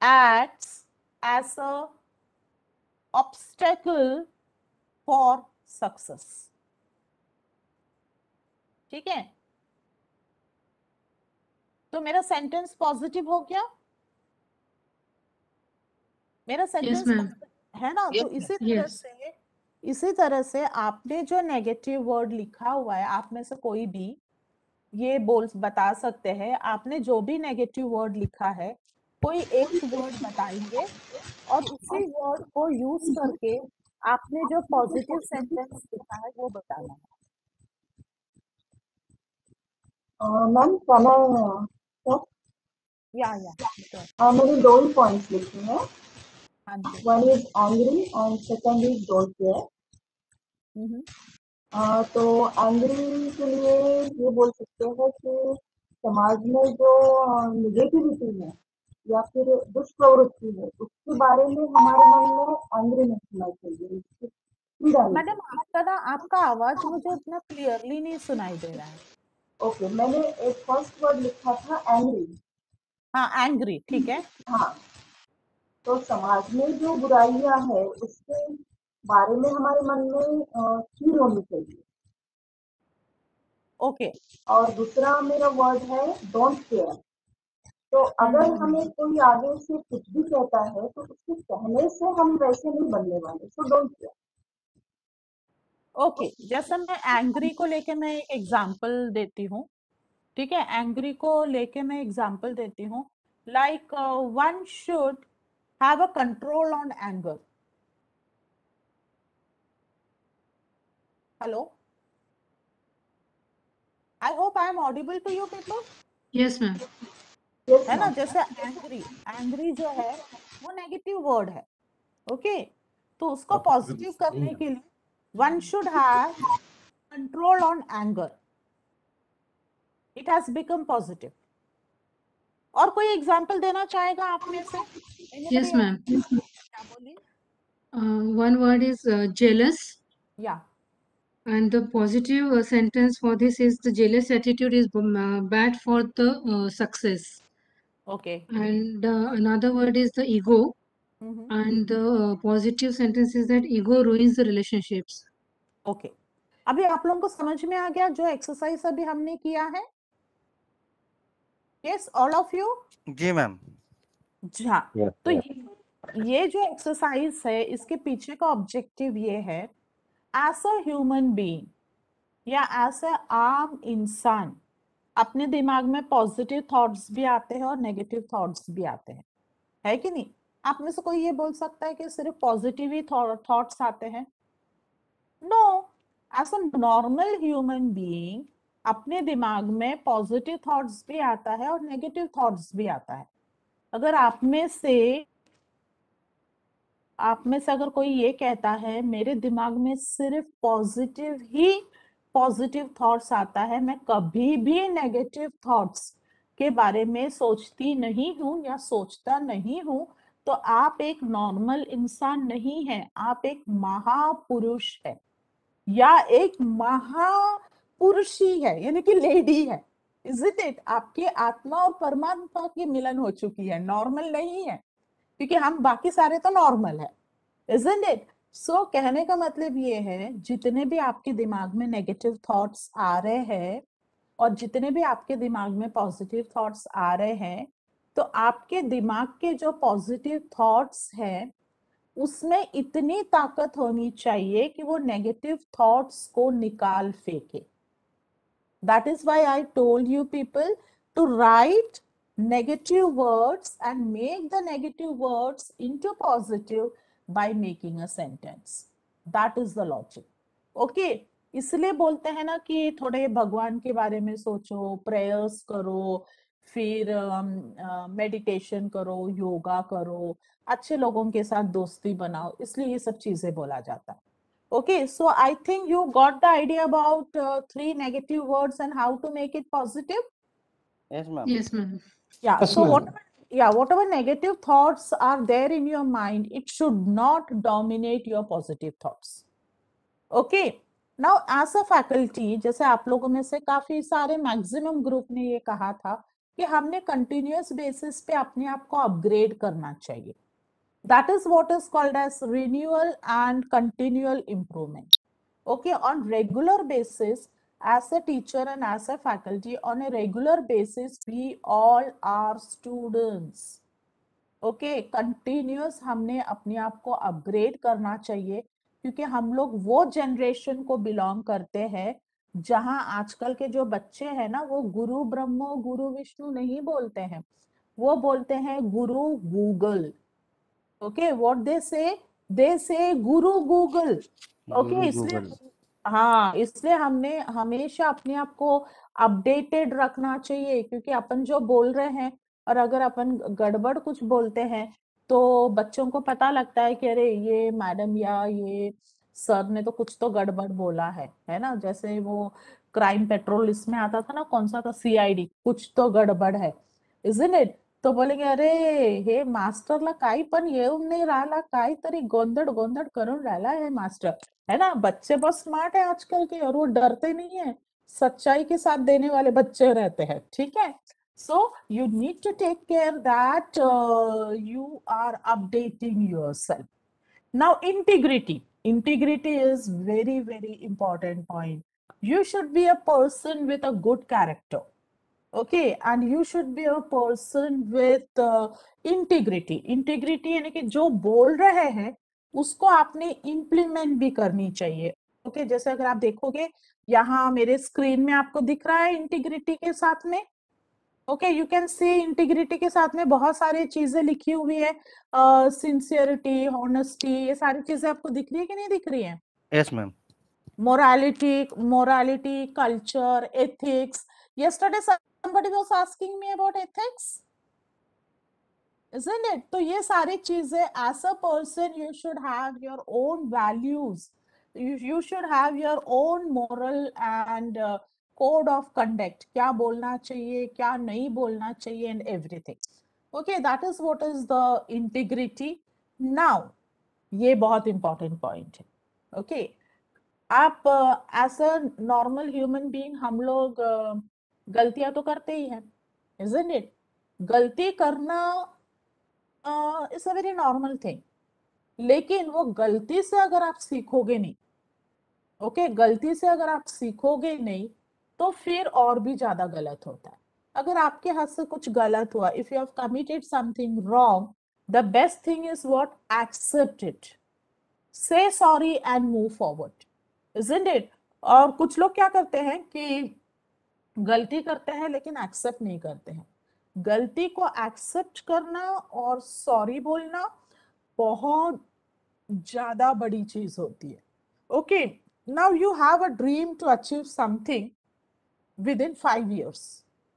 acts as a obstacle for success. ठीक है, तो मेरा सेंटेंस पॉजिटिव हो गया. मेरा सेंटेंस है ना. तो इसी तरह से इसी तरह से आपने जो नेगेटिव वर्ड लिखा हुआ है, आप में से कोई भी ये बता सकते हैं, आपने जो भी नेगेटिव वर्ड लिखा है कोई एक वर्ड बताएंगे और उसी वर्ड को यूज करके आपने जो पॉजिटिव सेंटेंस लिखा है वो बताना है। मैम क्या या मैंने 2 ही पॉइंट्स लिखे हैं। हाँ जी। One is angry and second is don't care. तो एंग्री के लिए ये बोल सकते हैं कि समाज में जो निगेटिविटी है या फिर दुष्प्रवृत्ति है उसके बारे में हमारे मन में एंग्रीनेस होना चाहिए। मैडम आपका आवाज मुझे उतना क्लियरली नहीं सुनाई दे रहा है। ओके, मैंने एक फर्स्ट वर्ड लिखा था एंग्री। हाँ, एंग्री, ठीक है। हाँ, तो समाज में जो बुराइयां है उसके बारे में हमारे मन में चीज होनी चाहिए। ओके। और दूसरा मेरा वर्ड है डोंट केयर। तो अगर हमें कोई आगे से कुछ भी कहता है तो उसके कहने से हम वैसे नहीं बनने वाले, सो डोंट केयर। ओके, जैसे मैं एंग्री को लेके मैं एक एग्जांपल देती हूँ, ठीक है। एंग्री को लेके मैं एग्जांपल देती हूँ, like one should have a control on anger. Hello, I hope I am audible to you people. Yes ma'am. है ना, जैसे एंग्री जो है वो नेगेटिव वर्ड है, ओके। तो उसको पॉजिटिव करने के लिए one should have control on anger, it has become positive. और कोई एग्जांपल देना चाहेगा आप में से? Yes ma'am. क्या बोलिए? One word is jealous. Yeah. And the positive sentence for this is the jealous attitude is bad for the success. Okay. And another word is the ego. And the positive sentence is that ego ruins the relationships. Okay. अभी आप लोगों को समझ में आ गया जो exercise अभी हमने किया है? Yes, all of you? जी मैम। हाँ, तो ये जो एक्सरसाइज है इसके पीछे का ऑब्जेक्टिव ये है, एज अ ह्यूमन बीइंग या एज अ आम इंसान अपने दिमाग में पॉजिटिव थॉट्स भी आते हैं और नेगेटिव थॉट्स भी आते हैं, है कि नहीं? आप में से कोई ये बोल सकता है कि सिर्फ पॉजिटिव ही थॉट्स आते हैं? No, as a normal human being अपने दिमाग में पॉजिटिव थॉट्स भी आता है और नेगेटिव थॉट्स भी आता है। अगर आप में से अगर कोई ये कहता है मेरे दिमाग में सिर्फ पॉजिटिव थॉट्स आता है, मैं कभी भी नेगेटिव थॉट्स के बारे में सोचती नहीं हूं या सोचता नहीं हूं, तो आप एक नॉर्मल इंसान नहीं है, आप एक महापुरुष है या एक महापुरुषी है, यानी कि लेडी है। Is it? आपके आत्मा और परमात्मा की मिलन हो चुकी है, नॉर्मल नहीं है, क्योंकि हम बाकी सारे तो नॉर्मल है, isn't it? So कहने का मतलब ये है, जितने भी आपके दिमाग में नेगेटिव थॉट्स आ रहे हैं और जितने भी आपके दिमाग में पॉजिटिव थॉट्स आ रहे हैं, तो आपके दिमाग के जो पॉजिटिव थॉट्स हैं उसमें इतनी ताकत होनी चाहिए कि वो नेगेटिव थॉट्स को निकाल फेंके। That is why I told you people to write negative words and make the negative words into positive by making a sentence. That is the logic. Okay? इसलिए बोलते हैं ना कि थोड़े भगवान के बारे में सोचो, प्रेयर्स करो, फिर मेडिटेशन करो, योगा करो, अच्छे लोगों के साथ दोस्ती बनाओ, इसलिए ये सब चीजें बोला जाता है। Okay, so I think you got the idea about 3 negative words and how to make it positive. Yes, ma'am. Yes, ma'am. Yeah. Yes, So ma'am. whatever negative thoughts are there in your mind, it should not dominate your positive thoughts. Okay. Now, as a faculty, जैसे आप लोगों में से काफी सारे maximum group ने ये कहा था कि हमने कंटिन्यूअस बेसिस पे अपने आप को अपग्रेड करना चाहिए। That is what is called as renewal and continual improvement. Okay, on regular basis, as a teacher and as a faculty, on a regular basis, we all are students. Okay, continuous हमने अपने आप को upgrade करना चाहिए क्योंकि हम लोग वो जनरेशन को बिलोंग करते हैं जहां आजकल के जो बच्चे हैं ना, वो गुरु ब्रह्मो गुरु विष्णु नहीं बोलते हैं, वो बोलते हैं गुरु गूगल। ओके, व्हाट दे से गुरु गूगल। ओके, गुरु इसलिए गूगल। हाँ, इसलिए हमने हमेशा अपने आप को अपडेटेड रखना चाहिए, क्योंकि अपन जो बोल रहे हैं और अगर अपन गड़बड़ कुछ बोलते हैं तो बच्चों को पता लगता है कि अरे ये मैडम या ये सर ने तो कुछ तो गड़बड़ बोला है ना। जैसे वो क्राइम पेट्रोल इसमें आता था ना, कौन सा था, CID, कुछ तो गड़बड़ है, इजंट इट। तो बोलेंगे अरे हे मास्टरला काही पण येऊन नाही राहिला, काहीतरी गोंधळ गोंधळ करून राहिला है मास्टर, है ना। बच्चे बहुत स्मार्ट है आजकल के और वो डरते नहीं है, सच्चाई के साथ देने वाले बच्चे रहते हैं, ठीक है। So you need to take care that you are updating yourself. Now integrity is very very important point. You should be a person with a good character, okay, and you should be a person with integrity यानी कि जो बोल रहे हैं उसको आपने implement भी करनी चाहिए। ओके, जैसे अगर आप देखोगे यहाँ मेरे स्क्रीन में आपको दिख रहा है इंटीग्रिटी के साथ में, okay, you can C integrity के साथ में बहुत सारी चीजें लिखी हुई है, सिंसियरिटी, ऑनेस्टी, ये सारी चीजें आपको दिख रही है कि नहीं दिख रही है? Yes ma'am. morality, culture, ethics. Yesterday somebody was asking me about ethics, isn't it? तो ये सारी चीजें, as a person you should have your own values, you should have your own moral and code of conduct, क्या बोलना चाहिए क्या नहीं बोलना चाहिए and everything. Okay, that is what is the integrity. Now ये बहुत important point है। okay, आप as a normal human being हम लोग गलतियां तो करते ही हैं, इजंट इट। गलती करना is a very normal thing, लेकिन वो गलती से अगर आप सीखोगे नहीं, ओके, गलती से अगर आप सीखोगे नहीं तो फिर और भी ज्यादा गलत होता है। अगर आपके हाथ से कुछ गलत हुआ, if you have committed something wrong, the best thing is what, accept it, say sorry and move forward, isn't it? और कुछ लोग क्या करते हैं कि गलती करते हैं लेकिन एक्सेप्ट नहीं करते हैं। गलती को एक्सेप्ट करना और सॉरी बोलना बहुत ज्यादा बड़ी चीज होती है। Okay, now you have a dream to achieve something within 5 years।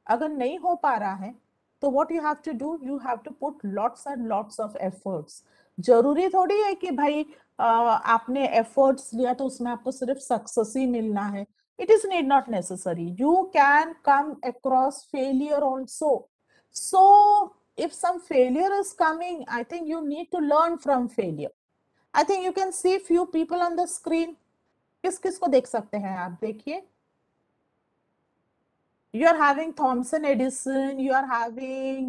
अगर नहीं हो पा रहा है तो what you have to do, you have to put lots and lots of efforts। जरूरी थोड़ी है कि भाई आपने एफर्ट्स लिया तो उसमें आपको सिर्फ सक्सेस ही मिलना है। It is need not necessary, you can come across failure also. So if some failure is coming, I think you need to learn from failure. I think you can see few people on the screen. किस किस को देख सकते हैं आप? देखिए, you are having Thomson Edison, you are having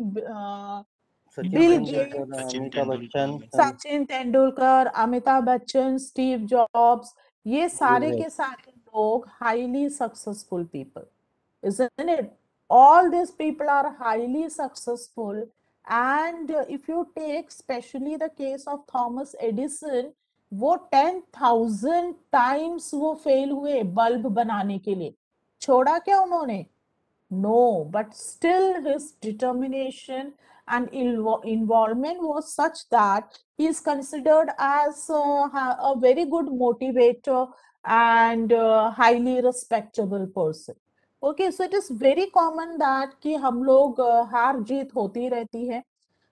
Bill Gates, Amitabh Bachchan, Sachin Tendulkar, Amitabh Bachchan, Steve jobs, ये सारे के सारे लोग highly successful people, isn't it? All these people are highly successful, and if you take especially the case of Thomas Edison, वो 10,000 times वो fail हुए bulb बनाने के लिए। छोड़ा क्या उन्होंने? No, but still his determination and involvement was such that he is considered as a very good motivator and highly respectable person. Okay, so it is very common that कि हम लोग हार जीत होती रहती है,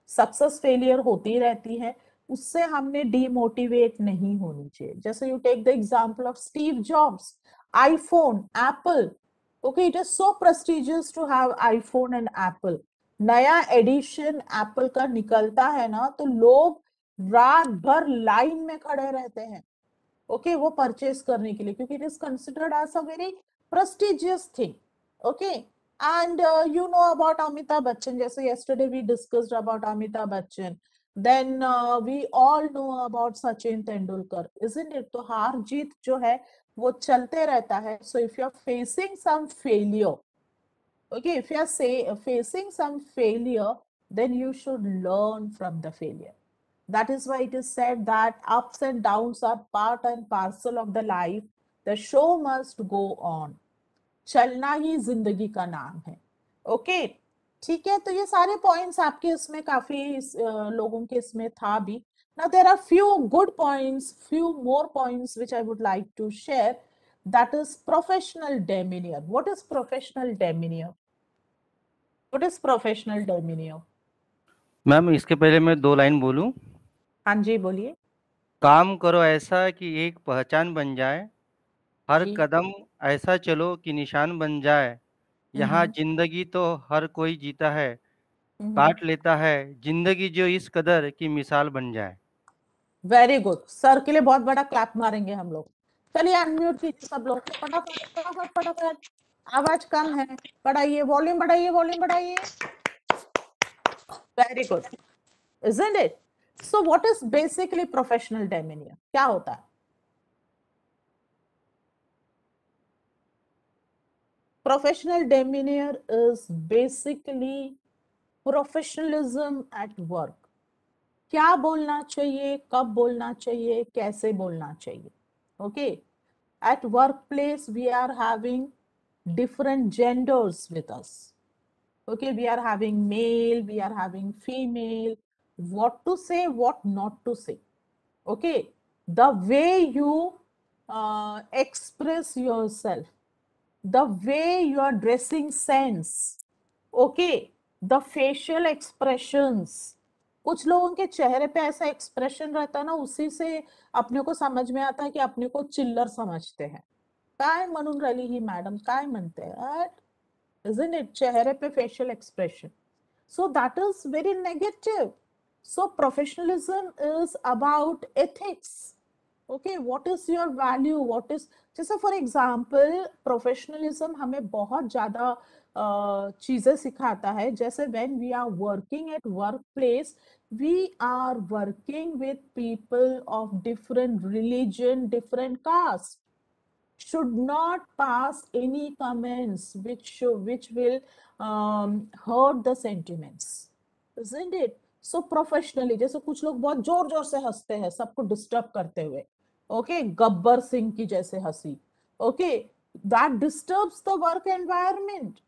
सक्सेस फेलियर होती रहती है, उससे हमने डीमोटिवेट नहीं होनी चाहिए। जैसे you take the example of Steve Jobs, iPhone, Apple. Okay, it is so prestigious to have iPhone and Apple. नया एडिशन एप्पल का निकलता है ना तो लोग रात भर लाइन में खड़े रहते हैं, ओके, वो परचेस करने के लिए, क्योंकि it is considered as a very prestigious thing. Okay, and you know about Amitabh Bachchan, जैसे yesterday we discussed about Amitabh Bachchan, then we all know about Sachin Tendulkar, isn't it? तो हार जीत जो है वो चलते रहता है। So if you are facing some failure, okay, if you are facing some failure, then you should learn from the failure, That is why it is said that ups and downs are part and parcel of the life. The show must go on. चलना ही जिंदगी का नाम है. Okay, ठीक है. तो ये सारे पॉइंट्स आपके इसमें काफी लोगों के इसमें था भी. Now there are few good points, few more points which I would like to share. That is professional demeanor. What is professional demeanor? What is professional demeanor? Ma'am इसके पहले मैं 2 लाइन बोलूं. हाँ जी, बोलिए. काम करो ऐसा कि एक पहचान बन जाए, हर कदम ऐसा चलो कि निशान बन जाए. यहाँ जिंदगी तो हर कोई जीता है, काट लेता है जिंदगी जो इस कदर की मिसाल बन जाए. Very good. सर के लिए बहुत बड़ा क्लैप मारेंगे हम लोग. चलिए अनम्यूट कीजिए सब लोग, फटाफट फटाफट फटाफट. आवाज कम है, बढ़ाइए वॉल्यूम, बढ़ाइए वॉल्यूम, बढ़ाइए. Very good. Isn't it? So what is basically professional demeanor? क्या होता है? Professional demeanor is basically professionalism at work. क्या बोलना चाहिए, कब बोलना चाहिए, कैसे बोलना चाहिए. Okay. At workplace we are having different genders with us. Okay, we are having male, we are having female, what to say, what not to say. Okay, the way you express yourself, the way your dressing sense, okay, the facial expressions. कुछ लोगों के चेहरे पे ऐसा expression रहता है ना, उसी से अपने को समझ में आता है कि अपने को चिल्लर समझते हैं. काय म्हणून राहिली ही मॅडम, काय म्हणते, isn't it? चेहरे पे facial expression. So that is very negative. So professionalism is about ethics. Okay, what is your value? What is, जैसे for example, professionalism हमें बहुत ज़्यादा चीजें सिखाता है. जैसे when we are working at workplace, we are working with people of different religion, different caste. Should not pass any comments which will hurt the sentiments, isn't it? So professionally, जैसे कुछ लोग बहुत जोर जोर से हंसते हैं सबको डिस्टर्ब करते हुए. Okay, गब्बर सिंह की जैसे हंसी. Okay, that disturbs the work environment.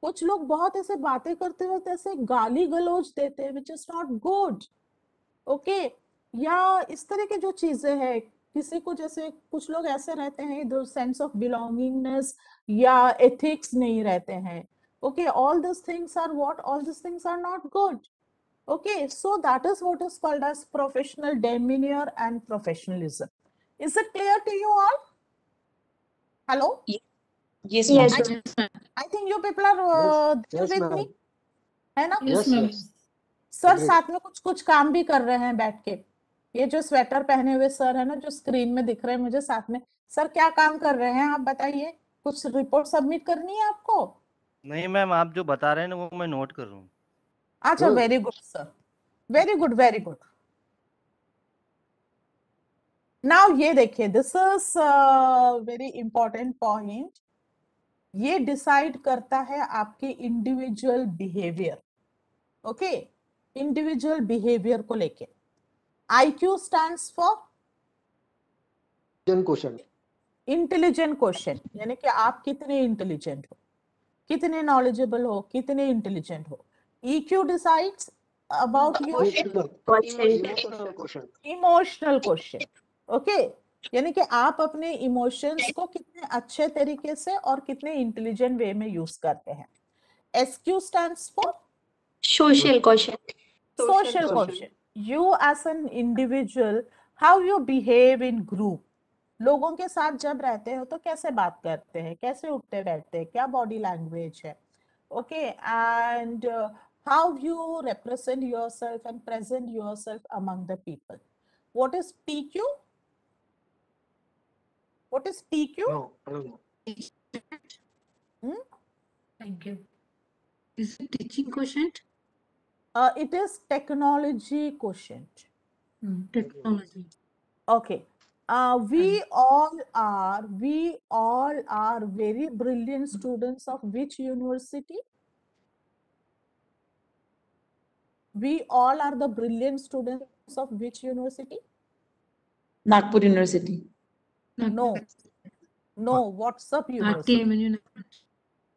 कुछ लोग बहुत ऐसे बातें करते हुए ऐसे गाली गलौज देते हैं, which is not good. Okay, या इस तरह के जो चीजें हैं, किसी को जैसे कुछ लोग ऐसे रहते हैं, the sense of belongingness या ethics नहीं रहते हैं. Okay, all these things are what? All these things are not good. Okay, so that is what is called as professional demeanor and professionalism. Is it clear to you all? Hello? Yes, Yes, ma'am. I think you people are there Yes, with ma'am. me, है ना? Yes, yes. Sir Agreed. साथ में कुछ कुछ काम भी कर रहे हैं बैठ के. ये जो स्वेटर पहने हुए सर है ना, जो स्क्रीन में दिख रहे हैं मुझे साथ में, सर क्या काम कर रहे हैं आप बताइए. कुछ रिपोर्ट सबमिट करनी है आपको? नहीं मैम, आप जो बता रहे हैं ना वो मैं नोट कर रहा हूँ. अच्छा, very good sir, very good, very good. Now ये देखिए, this is very important point. ये डिसाइड करता है आपके individual behaviour. Okay, individual behaviour को लेके. IQ stands for question, intelligent question, यानी कि आप कितने इंटेलिजेंट हो, कितने नॉलेजेबल हो, कितने इंटेलिजेंट हो. EQ decides about your emotional question. Okay, यानी कि आप अपने इमोशंस को कितने अच्छे तरीके से और कितने इंटेलिजेंट वे में यूज करते हैं. SQ stands for social question. social question. You as an individual, how you behave in group. लोगों के साथ जब रहते हो तो कैसे बात करते हैं, कैसे उठते बैठते हैं, क्या बॉडी लैंग्वेज है. Okay, and how you represent yourself and present yourself among the people. What is TQ? What is TQ? No, I don't know. Thank you. Is it teaching quotient? It is technology quotient. Technology. Okay. We all are very brilliant students of which university? we all are the brilliant students of which university? Nagpur University. No, no, WhatsApp University. RTM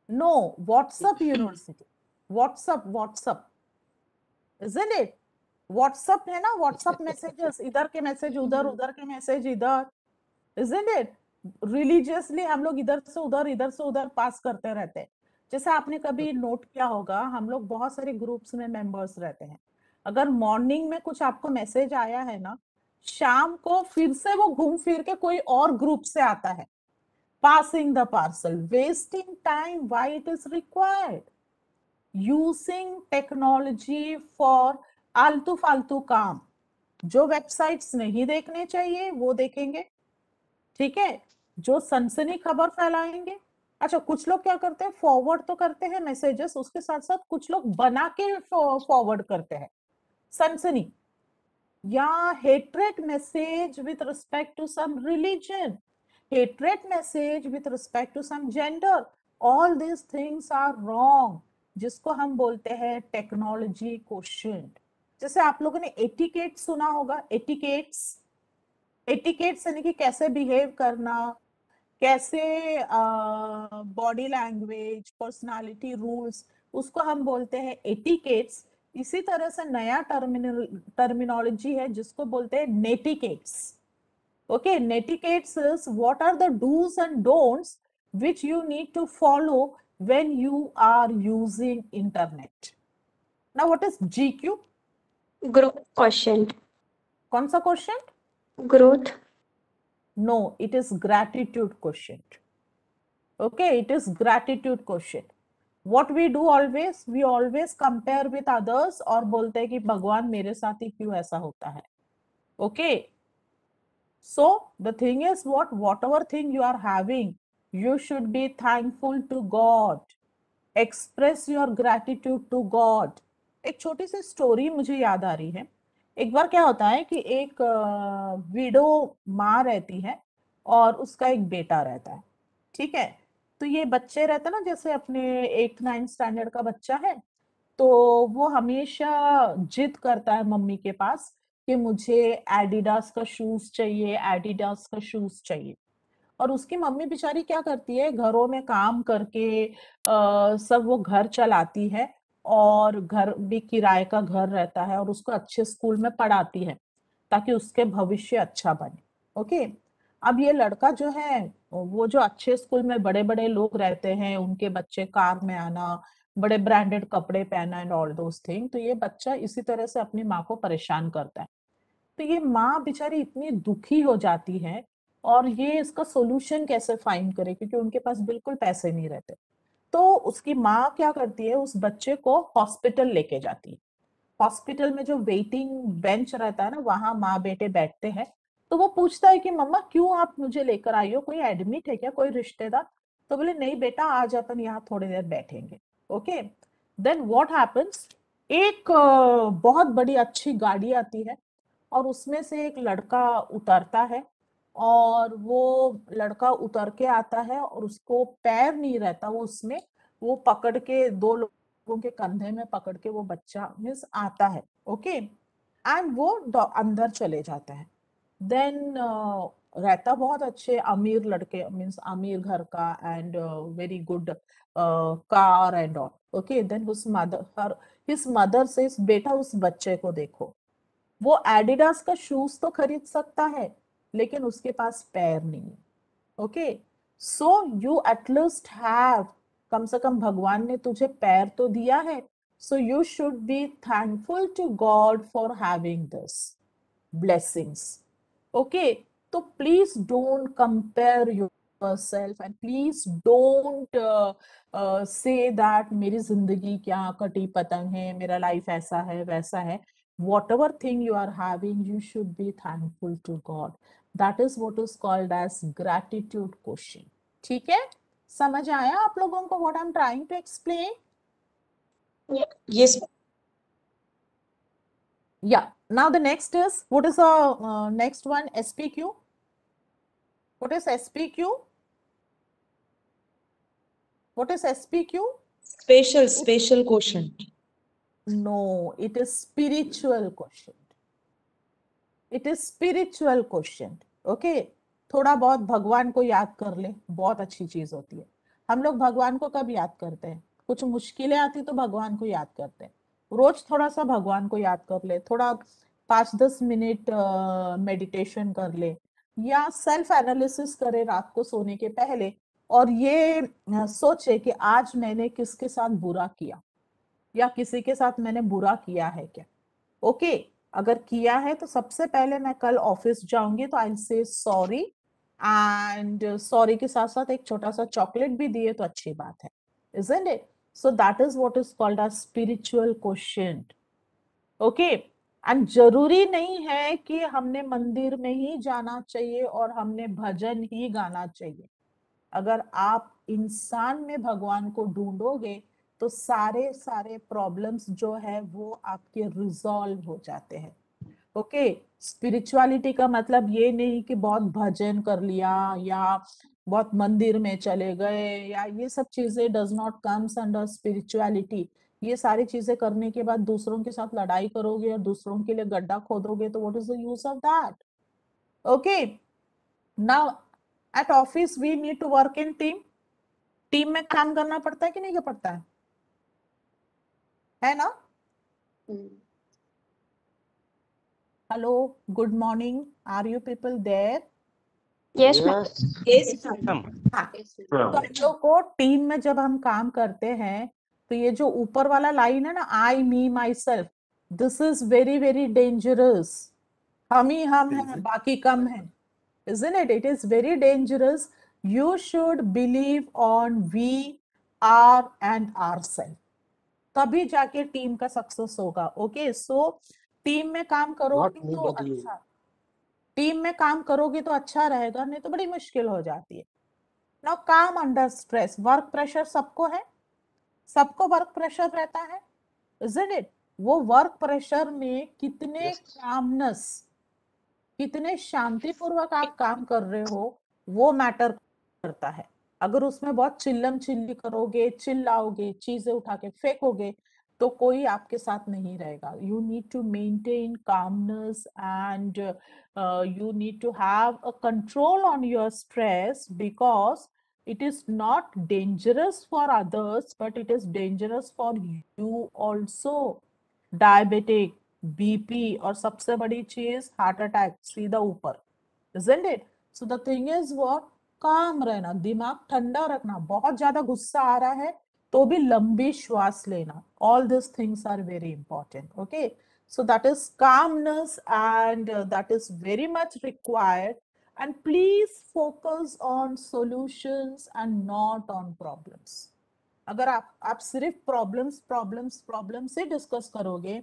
No, WhatsApp University. WhatsApp, isn't it? WhatsApp है ना, WhatsApp messages, इधर के message उधर, उधर के message इधर, isn't it? Religiously हम लोग इधर से उधर पास करते रहते हैं. जैसे आपने कभी नोट किया होगा, हम लोग बहुत सारे ग्रुप्स में मेंबर्स रहते हैं. अगर मॉर्निंग में कुछ आपको मैसेज आया है ना, शाम को फिर से वो घूम फिर के कोई और ग्रुप से आता है. Passing the parcel, wasting time, why it is required? Using technology for आलतू फालतू काम. जो वेबसाइट्स नहीं देखने चाहिए वो देखेंगे, ठीक है, जो सनसनी खबर फैलाएंगे. अच्छा, कुछ लोग क्या करते हैं, फॉरवर्ड तो करते हैं मैसेजेस, उसके साथ साथ कुछ लोग बना के फॉरवर्ड करते हैं सनसनी या hatred message with respect to some religion, hatred message with respect to some gender. All these things are wrong, जिसको हम बोलते हैं टेक्नोलॉजी क्वोशिएंट. जैसे आप लोगों ने एटिकेट सुना होगा, एटिकेट्स यानी कि कैसे बिहेव करना, कैसे बॉडी लैंग्वेज, पर्सनालिटी रूल्स, उसको हम बोलते हैं एटिकेट्स. इसी तरह से नया टर्मिनोलॉजी है जिसको बोलते हैं नेटिकेट्स. Okay, netiquettes is what are the do's and don'ts which you need to follow when you are using internet. Now, what is GQ? Growth quotient. कौन सा quotient? Growth. No, it is gratitude quotient. Okay, it is gratitude quotient. What we do always, we always compare with others और बोलते हैं कि भगवान मेरे साथ ही क्यों ऐसा होता है. Okay. So the thing is whatever thing you are having, you should be thankful to God. Express your gratitude to God. एक छोटी सी स्टोरी मुझे याद आ रही है. एक बार क्या होता है कि एक विडो माँ रहती है और उसका एक बेटा रहता है, ठीक है. तो ये बच्चे रहते हैं ना, जैसे अपने 8-9 स्टैंडर्ड का बच्चा है, तो वो हमेशा जिद करता है मम्मी के पास कि मुझे एडिडास का शूज चाहिए, एडिडास का शूज चाहिए. और उसकी मम्मी बेचारी क्या करती है, घरों में काम करके सब वो घर चलाती है और घर भी किराए का घर रहता है और उसको अच्छे स्कूल में पढ़ाती है ताकि उसके भविष्य अच्छा बने. ओके, अब ये लड़का जो है, वो जो अच्छे स्कूल में बड़े बड़े लोग रहते हैं, उनके बच्चे कार में आना, बड़े ब्रांडेड कपड़े पहना एंड ऑल दोस थिंग, तो ये बच्चा इसी तरह से अपनी माँ को परेशान करता है. तो ये माँ बेचारी इतनी दुखी हो जाती है और ये इसका सोल्यूशन कैसे फाइंड करे, क्योंकि उनके पास बिल्कुल पैसे नहीं रहते. तो उसकी माँ क्या करती है, उस बच्चे को हॉस्पिटल लेके जाती है. हॉस्पिटल में जो वेटिंग बेंच रहता है ना, वहां माँ बेटे बैठते हैं. तो वो पूछता है कि मम्मा क्यों आप मुझे लेकर आई हो, कोई एडमिट है क्या, कोई रिश्तेदार? तो बोले नहीं बेटा, आज अपन यहाँ थोड़ी देर बैठेंगे. ओके, देन व्हाट हैपेंस, एक बहुत बड़ी अच्छी गाड़ी आती है और उसमें से एक लड़का उतरता है और वो लड़का उतर के आता है और उसको पैर नहीं रहता, वो उसमें वो पकड़ के दो लोगों के कंधे में पकड़ के वो बच्चा मीन्स आता है. ओके, एंड वो अंदर चले जाता है. देन रहता बहुत अच्छे अमीर लड़के, मीन्स अमीर घर का and very good car and all. Okay, then his mother से बेटा उस बच्चे को देखो, वो एडिडास का शूज तो खरीद सकता है लेकिन उसके पास पैर नहीं है. Okay, so you at least have, कम से कम भगवान ने तुझे पैर तो दिया है, so you should be thankful to God for having this blessings. Okay, तो please don't compare yourself and please don't say that मेरी जिंदगी क्या कटी पतंग है, मेरा लाइफ ऐसा है वैसा है. Whatever thing you are having, you should be thankful to God. That is what is called as gratitude quotient. ठीक है, समझ आया आप लोगों को what I'm trying to explain? Yes. Yeah. Now the next is, what is the next one? SPQ. What is SPQ? What is SPQ? Spatial quotient. No, it is spiritual quotient. It is spiritual quotient. Okay? थोड़ा बहुत भगवान को याद कर ले, बहुत अच्छी चीज होती है। हम लोग भगवान को कब याद करते हैं? कुछ मुश्किलें आती तो भगवान को याद करते हैं। रोज थोड़ा सा भगवान को याद कर ले, थोड़ा 5-10 मिनट मेडिटेशन कर ले, या सेल्फ एनालिसिस करे रात को सोने के पहले, और ये सोचे कि आज मैंने किसके साथ बुरा किया, या किसी के साथ मैंने बुरा किया है क्या। ओके, अगर किया है तो सबसे पहले मैं कल ऑफिस जाऊंगी तो आई से सॉरी, एंड सॉरी के साथ साथ एक छोटा सा चॉकलेट भी दिए तो अच्छी बात है, isn't it? So that is what is called as spiritual quotient. Okay? And जरूरी नहीं है कि हमने मंदिर में ही जाना चाहिए और हमने भजन ही गाना चाहिए। अगर आप इंसान में भगवान को ढूंढोगे तो सारे प्रॉब्लम्स जो है वो आपके रिजॉल्व हो जाते हैं। ओके, स्पिरिचुअलिटी का मतलब ये नहीं कि बहुत भजन कर लिया या बहुत मंदिर में चले गए, या ये सब चीजें does not comes under spirituality. ये सारी चीजें करने के बाद दूसरों के साथ लड़ाई करोगे और दूसरों के लिए गड्ढा खोदोगे तो what is the use of that? Okay, now at office we need to work in team. Team में काम करना पड़ता है कि नहीं पड़ता है ना? Hello, good morning, are you people there? Yes हाँ, तो हम लोग को टीम में जब हम काम करते हैं तो ये जो ऊपर वाला लाइन है ना, I me myself, this is very very dangerous. हम ही हम हैं, बाकी कम है, isn't it? It is very dangerous. You should believe on we are and ourselves. तभी जाके टीम का सक्सेस होगा। ओके, सो टीम में काम करोगे तो अच्छा, टीम में काम करोगे तो अच्छा रहेगा, नहीं तो बड़ी मुश्किल हो जाती है। नाउ काम अंडर स्ट्रेस, वर्क प्रेशर सबको है, सबको वर्क प्रेशर रहता है, isn't it? वो वर्क प्रेशर में कितने कामनेस, कितने शांतिपूर्वक आप काम कर रहे हो वो मैटर करता है। अगर उसमें बहुत चिल्लम चिल्ली करोगे, चिल्लाओगे, चीजें उठा के फेंकोगे तो कोई आपके साथ नहीं रहेगा। You need to maintain calmness and you need to have a control on your stress, because it is not dangerous for others, but it is dangerous for you also. Diabetic, BP, और सबसे बड़ी चीज heart attack सीधा ऊपर, isn't it? So the thing is what? काम रहना, दिमाग ठंडा रखना, बहुत ज्यादा गुस्सा आ रहा है तो भी लंबी श्वास लेना. All these things are very important. Okay, so that is calmness, and that is very much required. And please focus on solutions and not on problems. अगर आप सिर्फ प्रॉब्लम्स से डिस्कस करोगे,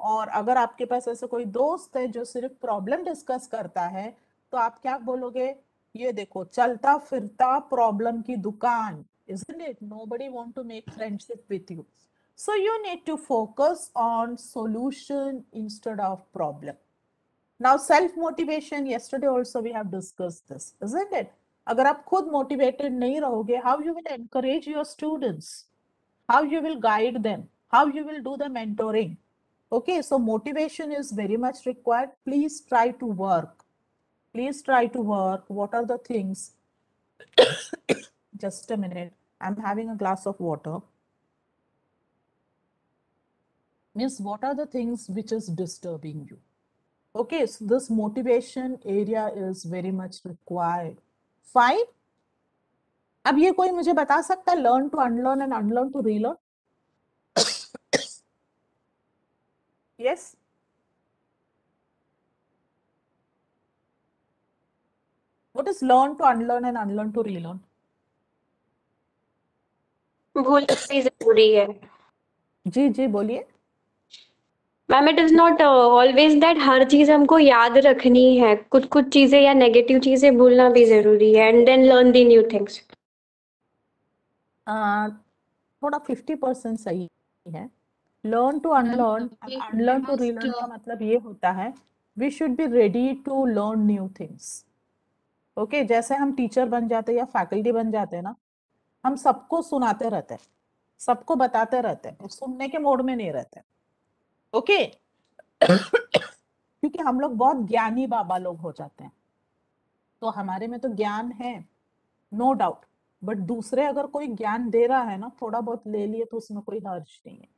और अगर आपके पास ऐसा कोई दोस्त है जो सिर्फ प्रॉब्लम डिस्कस करता है, तो आप क्या बोलोगे? ये देखो, चलता फिरता प्रॉब्लम की दुकान, isn't it? Nobody want to make friendship with you. So you need to focus on solution instead of problem. Now self motivation, yesterday also we have discussed this, isn't it? अगर आप खुद motivated नहीं रहोगे, how you will encourage your students, how you will guide them, how you will do the mentoring. Okay, so motivation is very much required. Please try to work. Please try to work. What are the things? Just a minute. I'm having a glass of water. Means what are the things which is disturbing you? Okay, so this motivation area is very much required. Fine. अब ये कोई मुझे बता सकता है learn to unlearn and unlearn to relearn? Yes. What is learn to unlearn and unlearn to relearn? भूलना भी जरूरी है. जी जी बोलिए. Ma'am, it is not always that हर चीज हमको याद रखनी है. कुछ कुछ चीजें या नेगेटिव चीजें भूलना भी जरूरी है, and then learn the new things. थोड़ा 50% सही है. Learn to unlearn, unlearn to relearn का मतलब ये होता है we should be ready to learn new things. Okay, जैसे हम टीचर बन जाते हैं या फैकल्टी बन जाते हैं ना, हम सबको सुनाते रहते हैं, सबको बताते रहते हैं, सुनने के मोड में नहीं रहते. ओके क्योंकि हम लोग बहुत ज्ञानी बाबा लोग हो जाते हैं, तो हमारे में तो ज्ञान है, नो डाउट, बट दूसरे अगर कोई ज्ञान दे रहा है ना, थोड़ा बहुत ले लिए तो उसमें कोई हर्ज नहीं है.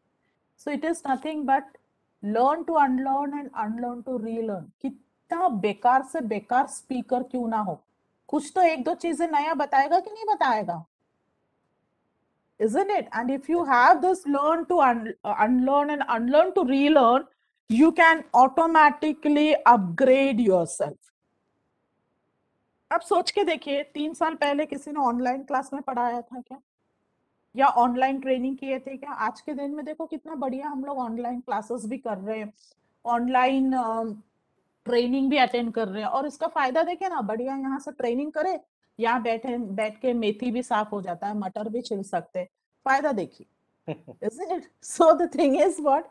So it is nothing but learn to unlearn and unlearn to relearn. कितना बेकार से बेकार स्पीकर क्यों ना हो, कुछ तो एक दो चीजें नया बताएगा कि नहीं बताएगा, isn't it? And if you have this learn to unlearn and unlearn to relearn, you can automatically upgrade yourself. अब सोच के देखिए, 3 साल पहले किसी ने ऑनलाइन क्लास में पढ़ाया था क्या, या ऑनलाइन ट्रेनिंग किए थे क्या? आज के दिन में देखो कितना बढ़िया हम लोग ऑनलाइन क्लासेस भी कर रहे हैं, ऑनलाइन ट्रेनिंग भी अटेंड कर रहे हैं, और इसका फायदा देखे ना, बढ़िया यहाँ से ट्रेनिंग करे, यहाँ बैठ के मेथी भी साफ हो जाता है, मटर भी छिल सकते हैं, फायदा देखिए. Isn't it? So the thing is what,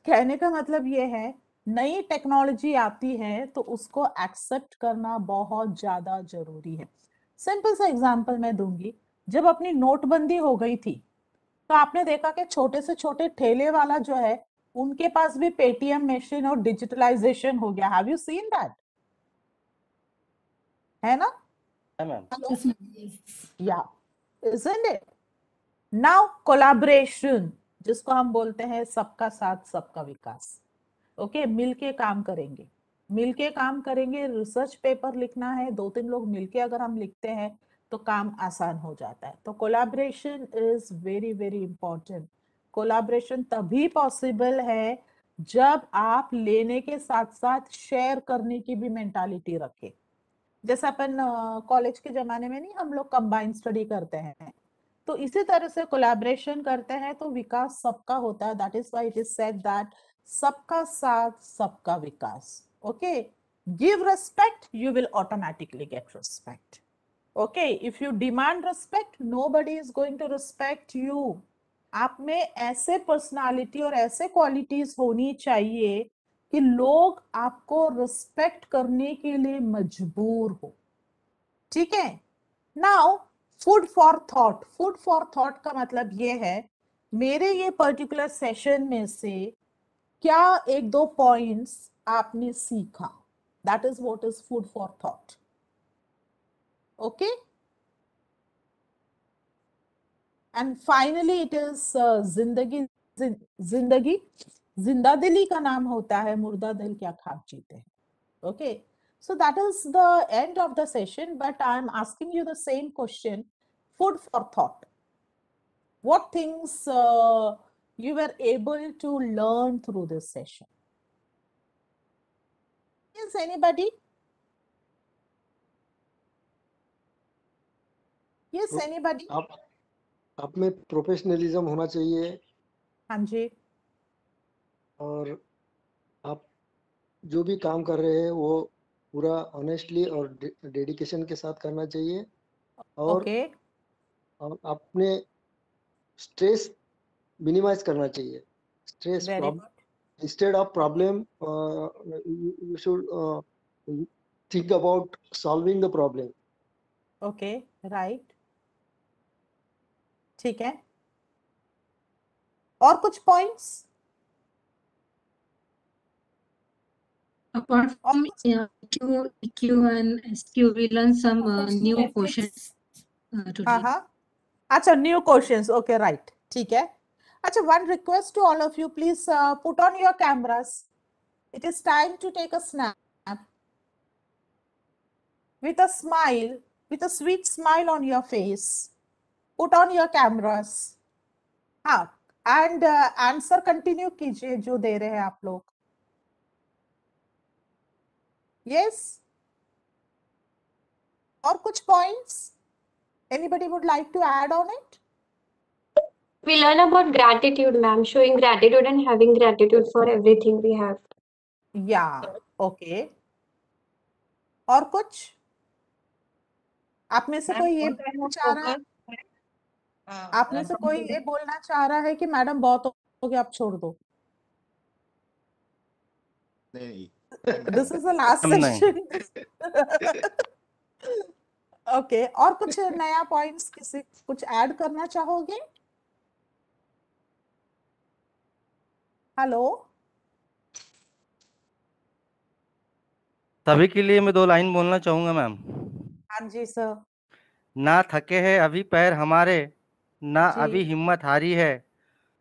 कहने का मतलब ये है, नई टेक्नोलॉजी आती है तो उसको एक्सेप्ट करना बहुत ज्यादा जरूरी है. सिंपल सा एग्जांपल मैं दूंगी, जब अपनी नोटबंदी हो गई थी तो आपने देखा कि छोटे से छोटे ठेले वाला जो है, उनके पास भी पेटीएम मशीन और डिजिटलाइजेशन हो गया. Have you seen that? है ना? या isn't it? नाउ कोलैबोरेशन, जिसको हम बोलते हैं सबका साथ सबका विकास. ओके, मिलके काम करेंगे, मिलके काम करेंगे. रिसर्च पेपर लिखना है, 2-3 लोग मिलके अगर हम लिखते हैं तो काम आसान हो जाता है. तो collaboration is very very important. Collaboration तभी पॉसिबल है जब आप लेने के साथ साथ शेयर करने की भी मेंटालिटी रखें. जैसे अपन कॉलेज के जमाने में नहीं, हम लोग कंबाइंड स्टडी करते हैं, तो इसी तरह से कोलैबोरेशन करते हैं तो विकास सबका होता है. That is why it is said that सबका साथ सबका विकास. Okay, give respect, you will automatically get respect. Okay, if you demand respect, nobody is going to respect you. आप में ऐसे पर्सनालिटी और ऐसे क्वालिटीज होनी चाहिए कि लोग आपको रिस्पेक्ट करने के लिए मजबूर हो. ठीक है? Now food for thought. Food for thought का मतलब ये है, मेरे ये पर्टिकुलर सेशन में से क्या 1-2 पॉइंट्स आपने सीखा. That is what is food for thought. Okay, and finally it is जिंदगी. जिंदगी जिंदा दिली का नाम होता है, मुर्दा दिल क्या खाक जीते हैं. Okay, so that is the end of the session, but I am asking you the same question. Food for thought. What things you were able to learn through this session? Yes, anybody? Yes, anybody? आप में professionalism होना चाहिए. हाँ जी. और आप जो भी काम कर रहे हैं वो पूरा ऑनेस्टली और डेडिकेशन के साथ करना चाहिए. और और अपने स्ट्रेस मिनिमाइज करना चाहिए. Stress instead of problem you should think about solving the problem. Okay, right, ठीक है. और कुछ points? Apart from EQ and SQ, we learn some new questions today. अच्छा, new questions. Okay, right. ठीक है. अच्छा, one request to all of you, please put on your cameras. It is time to take a snap with a smile, with a sweet smile on your face. Put on your cameras. हाँ, and answer continue कीजिए जो दे रहे हैं आप लोग. Yes. और कुछ points? Anybody would like to add on it? We learn about gratitude, ma'am, showing gratitude and having gratitude for everything we have. Yeah, okay. और कुछ? आप में से कोई ये बोलना चाह रहा है? आप में से कोई ये बोलना चाह रहा है कि मैडम बहुत हो गया, आप छोड़ दो? नहीं. This is the last session. Okay, और कुछ नया पॉइंट्स किसी कुछ ऐड करना चाहोगे? हेलो, सभी के लिए मैं 2 लाइन बोलना चाहूंगा मैम। हाँ जी सर। ना थके हैं अभी पैर हमारे, ना जी। अभी हिम्मत हारी है,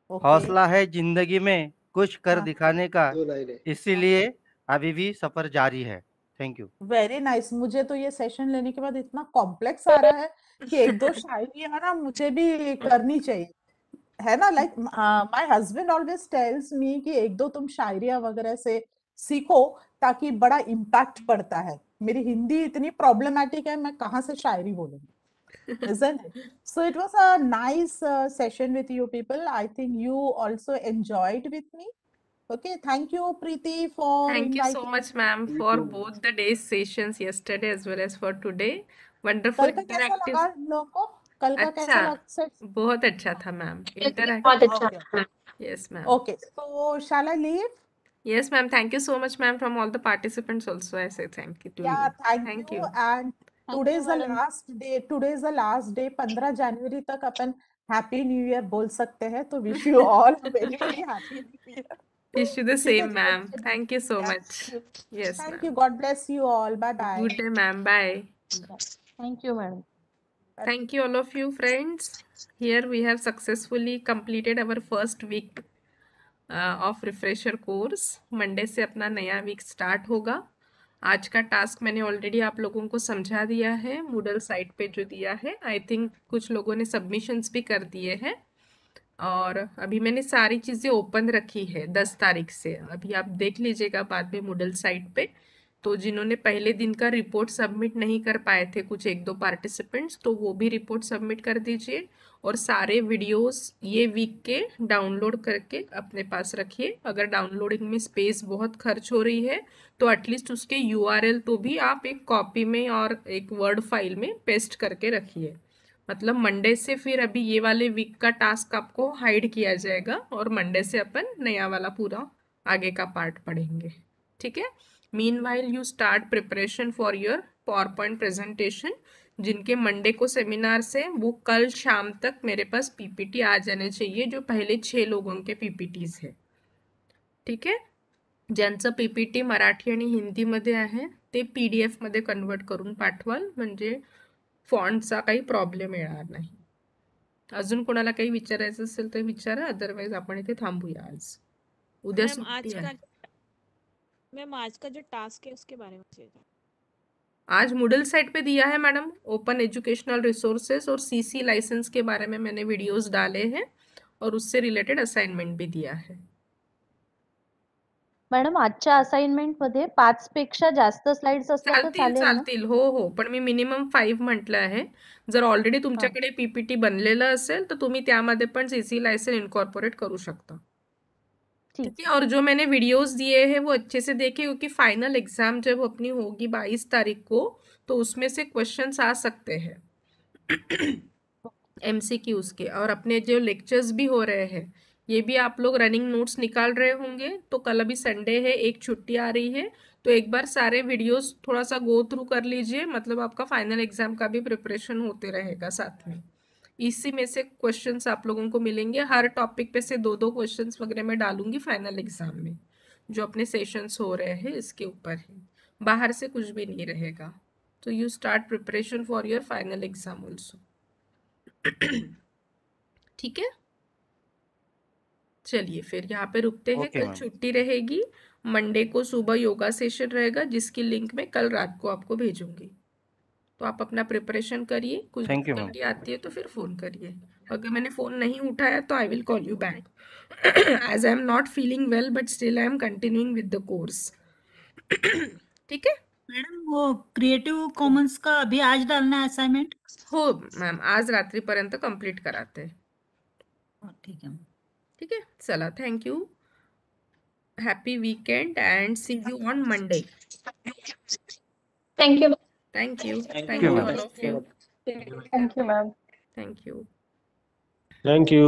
ओके। हौसला है जिंदगी में कुछ कर हाँ। दिखाने का, 2 लाइनें। इसीलिए अभी भी सफर जारी है। Thank you. Very nice. मुझे तो ये सेशन लेने के बाद इतना कॉम्प्लेक्स आ रहा है कि एक दो शायरियां ना मुझे भी करनी चाहिए, है ना। Like my husband always tells me कि एक दो तुम शायरियां वगैरह से सीखो ताकि बड़ा इम्पैक्ट पड़ता है। मेरी हिंदी इतनी प्रॉब्लमेटिक है, मैं कहाँ से शायरी बोलूंगी, isn't it? So it was a nice session with you people. I think you also enjoyed with me. Okay, thank you Preeti for Thank you so inviting much, me. ma'am, Thank for you. both the day's sessions yesterday as well as for today. कल Wonderful का कैसा interactive. लगा इन लोगों को? कल का अच्छा, कैसा लगा? बहुत अच्छा था मैम। बहुत इंटरैक्टिव। अच्छा Okay. था। Yes, ma'am. Okay, so shall I leave? Yes, ma'am. Thank you so much, ma'am, from all the participants also. I say thank you to Yeah, you. thank Thank you. you. And Thank today you, is the madam. last day. Today is the last day. 15 जनवरी तक अपन happy new year बोल सकते हैं, तो wish you all very very happy new year. Wish you the ठीक है same, जी ma'am. बच्चे। Thank you so much. Thank you. Yes, thank you. ma'am. God bless you all. Bye bye. Good day, ma'am. Bye. Thank you, madam. Thank you, all of you, friends. Here we have successfully completed our first week of refresher course. Monday से अपना नया week start होगा। आज का task मैंने already आप लोगों को समझा दिया है, मूडल साइट पे जो दिया है। आई थिंक कुछ लोगों ने सबमिशंस भी कर दिए हैं, और अभी मैंने सारी चीज़ें ओपन रखी है 10 तारीख से। अभी आप देख लीजिएगा बाद में मूडल साइट पे। तो जिन्होंने पहले दिन का रिपोर्ट सबमिट नहीं कर पाए थे, कुछ 1-2 पार्टिसिपेंट्स, तो वो भी रिपोर्ट सबमिट कर दीजिए। और सारे वीडियोस ये वीक के डाउनलोड करके अपने पास रखिए। अगर डाउनलोडिंग में स्पेस बहुत खर्च हो रही है तो एटलीस्ट उसके URL तो भी आप एक कॉपी में और एक वर्ड फाइल में पेस्ट करके रखिए। मतलब मंडे से फिर अभी ये वाले वीक का टास्क आपको हाइड किया जाएगा, और मंडे से अपन नया वाला पूरा आगे का पार्ट पढ़ेंगे। ठीक है। Meanwhile you start preparation for your PowerPoint presentation. जिनके मंडे को सेमिनार से, वो कल शाम तक मेरे पास PPT आ जाने चाहिए, जो पहले 6 लोगों के PPTs है। ठीक आहे. ज्यांचं PPT मराठी आणि हिंदीमध्ये आहे ते PDF मध्ये कन्वर्ट करून पाठवाल, म्हणजे फॉन्टचा काही प्रॉब्लेम येणार नाही। अजून कोणाला काही विचारायचं असेल तर विचारा, अदरवाइज आपण इथे थांबूया आज। उद्या मैम सुट्टी आहे। आज का जो टास्क है उसके बारे में बताइए। आज मूडल साइट पे दिया है मैडम, ओपन एजुकेशनल रिसोर्सेस और CC लाइसेंस के बारे में मैंने वीडियोस डाले हैं, और उससे रिलेटेड असाइनमेंट भी दिया है। मॅडम आजच्या असाइनमेंट मध्ये 5 पेक्षा जास्त स्लाइड्स असल्या तर चालतील चालेल ना? चालतील, हो हो, पण मी मिनिमम 5 म्हटलं आहे। जर ऑलरेडी तुमच्याकडे PPT बनलेलं असेल तर तुम्ही त्यामध्ये पण CC लाइसेंस इनकॉर्पोरेट करू शकता। ठीक है। और जो मैंने वीडियोस दिए हैं वो अच्छे से देखिए, क्योंकि फाइनल एग्जाम जब अपनी होगी 22 तारीख को, तो उसमें से क्वेश्चंस आ सकते हैं MCQs के। और अपने जो लेक्चर्स भी हो रहे हैं, ये भी आप लोग रनिंग नोट्स निकाल रहे होंगे। तो कल अभी संडे है, एक छुट्टी आ रही है, तो एक बार सारे वीडियोस थोड़ा सा गो थ्रू कर लीजिए। मतलब आपका फाइनल एग्जाम का भी प्रिपरेशन होते रहेगा साथ में। इसी में से क्वेश्चंस आप लोगों को मिलेंगे, हर टॉपिक पे से 2-2 क्वेश्चंस वगैरह मैं डालूंगी फाइनल एग्जाम में। जो अपने सेशंस हो रहे हैं इसके ऊपर है, बाहर से कुछ भी नहीं रहेगा। तो you start preparation for your final exam also. ठीक है, चलिए फिर यहाँ पे रुकते हैं। ओके कल मैम। छुट्टी रहेगी। मंडे को सुबह योगा सेशन रहेगा, जिसकी लिंक मैं कल रात को आपको भेजूंगी। तो आप अपना प्रिपरेशन करिए। कुछ थैंक यू मैम। डिफिकल्टी आती है तो फिर फोन करिए। अगर मैंने फोन नहीं उठाया तो I will call you back, as I am not feeling well, but still I am continuing with the course. ठीक है मैडम, वो क्रिएटिव कॉमन्स का अभी आज डालना है असाइनमेंट? हो मैम, आज रात्रीपर्यंत कंप्लीट कराते हैं। ठीक है। ठीक है, चला, thank you, happy weekend and see you on Monday. Thank you. Thank you, Thank thank you, you ma'am. All of you. Thank you ma'am. Thank you. Thank you.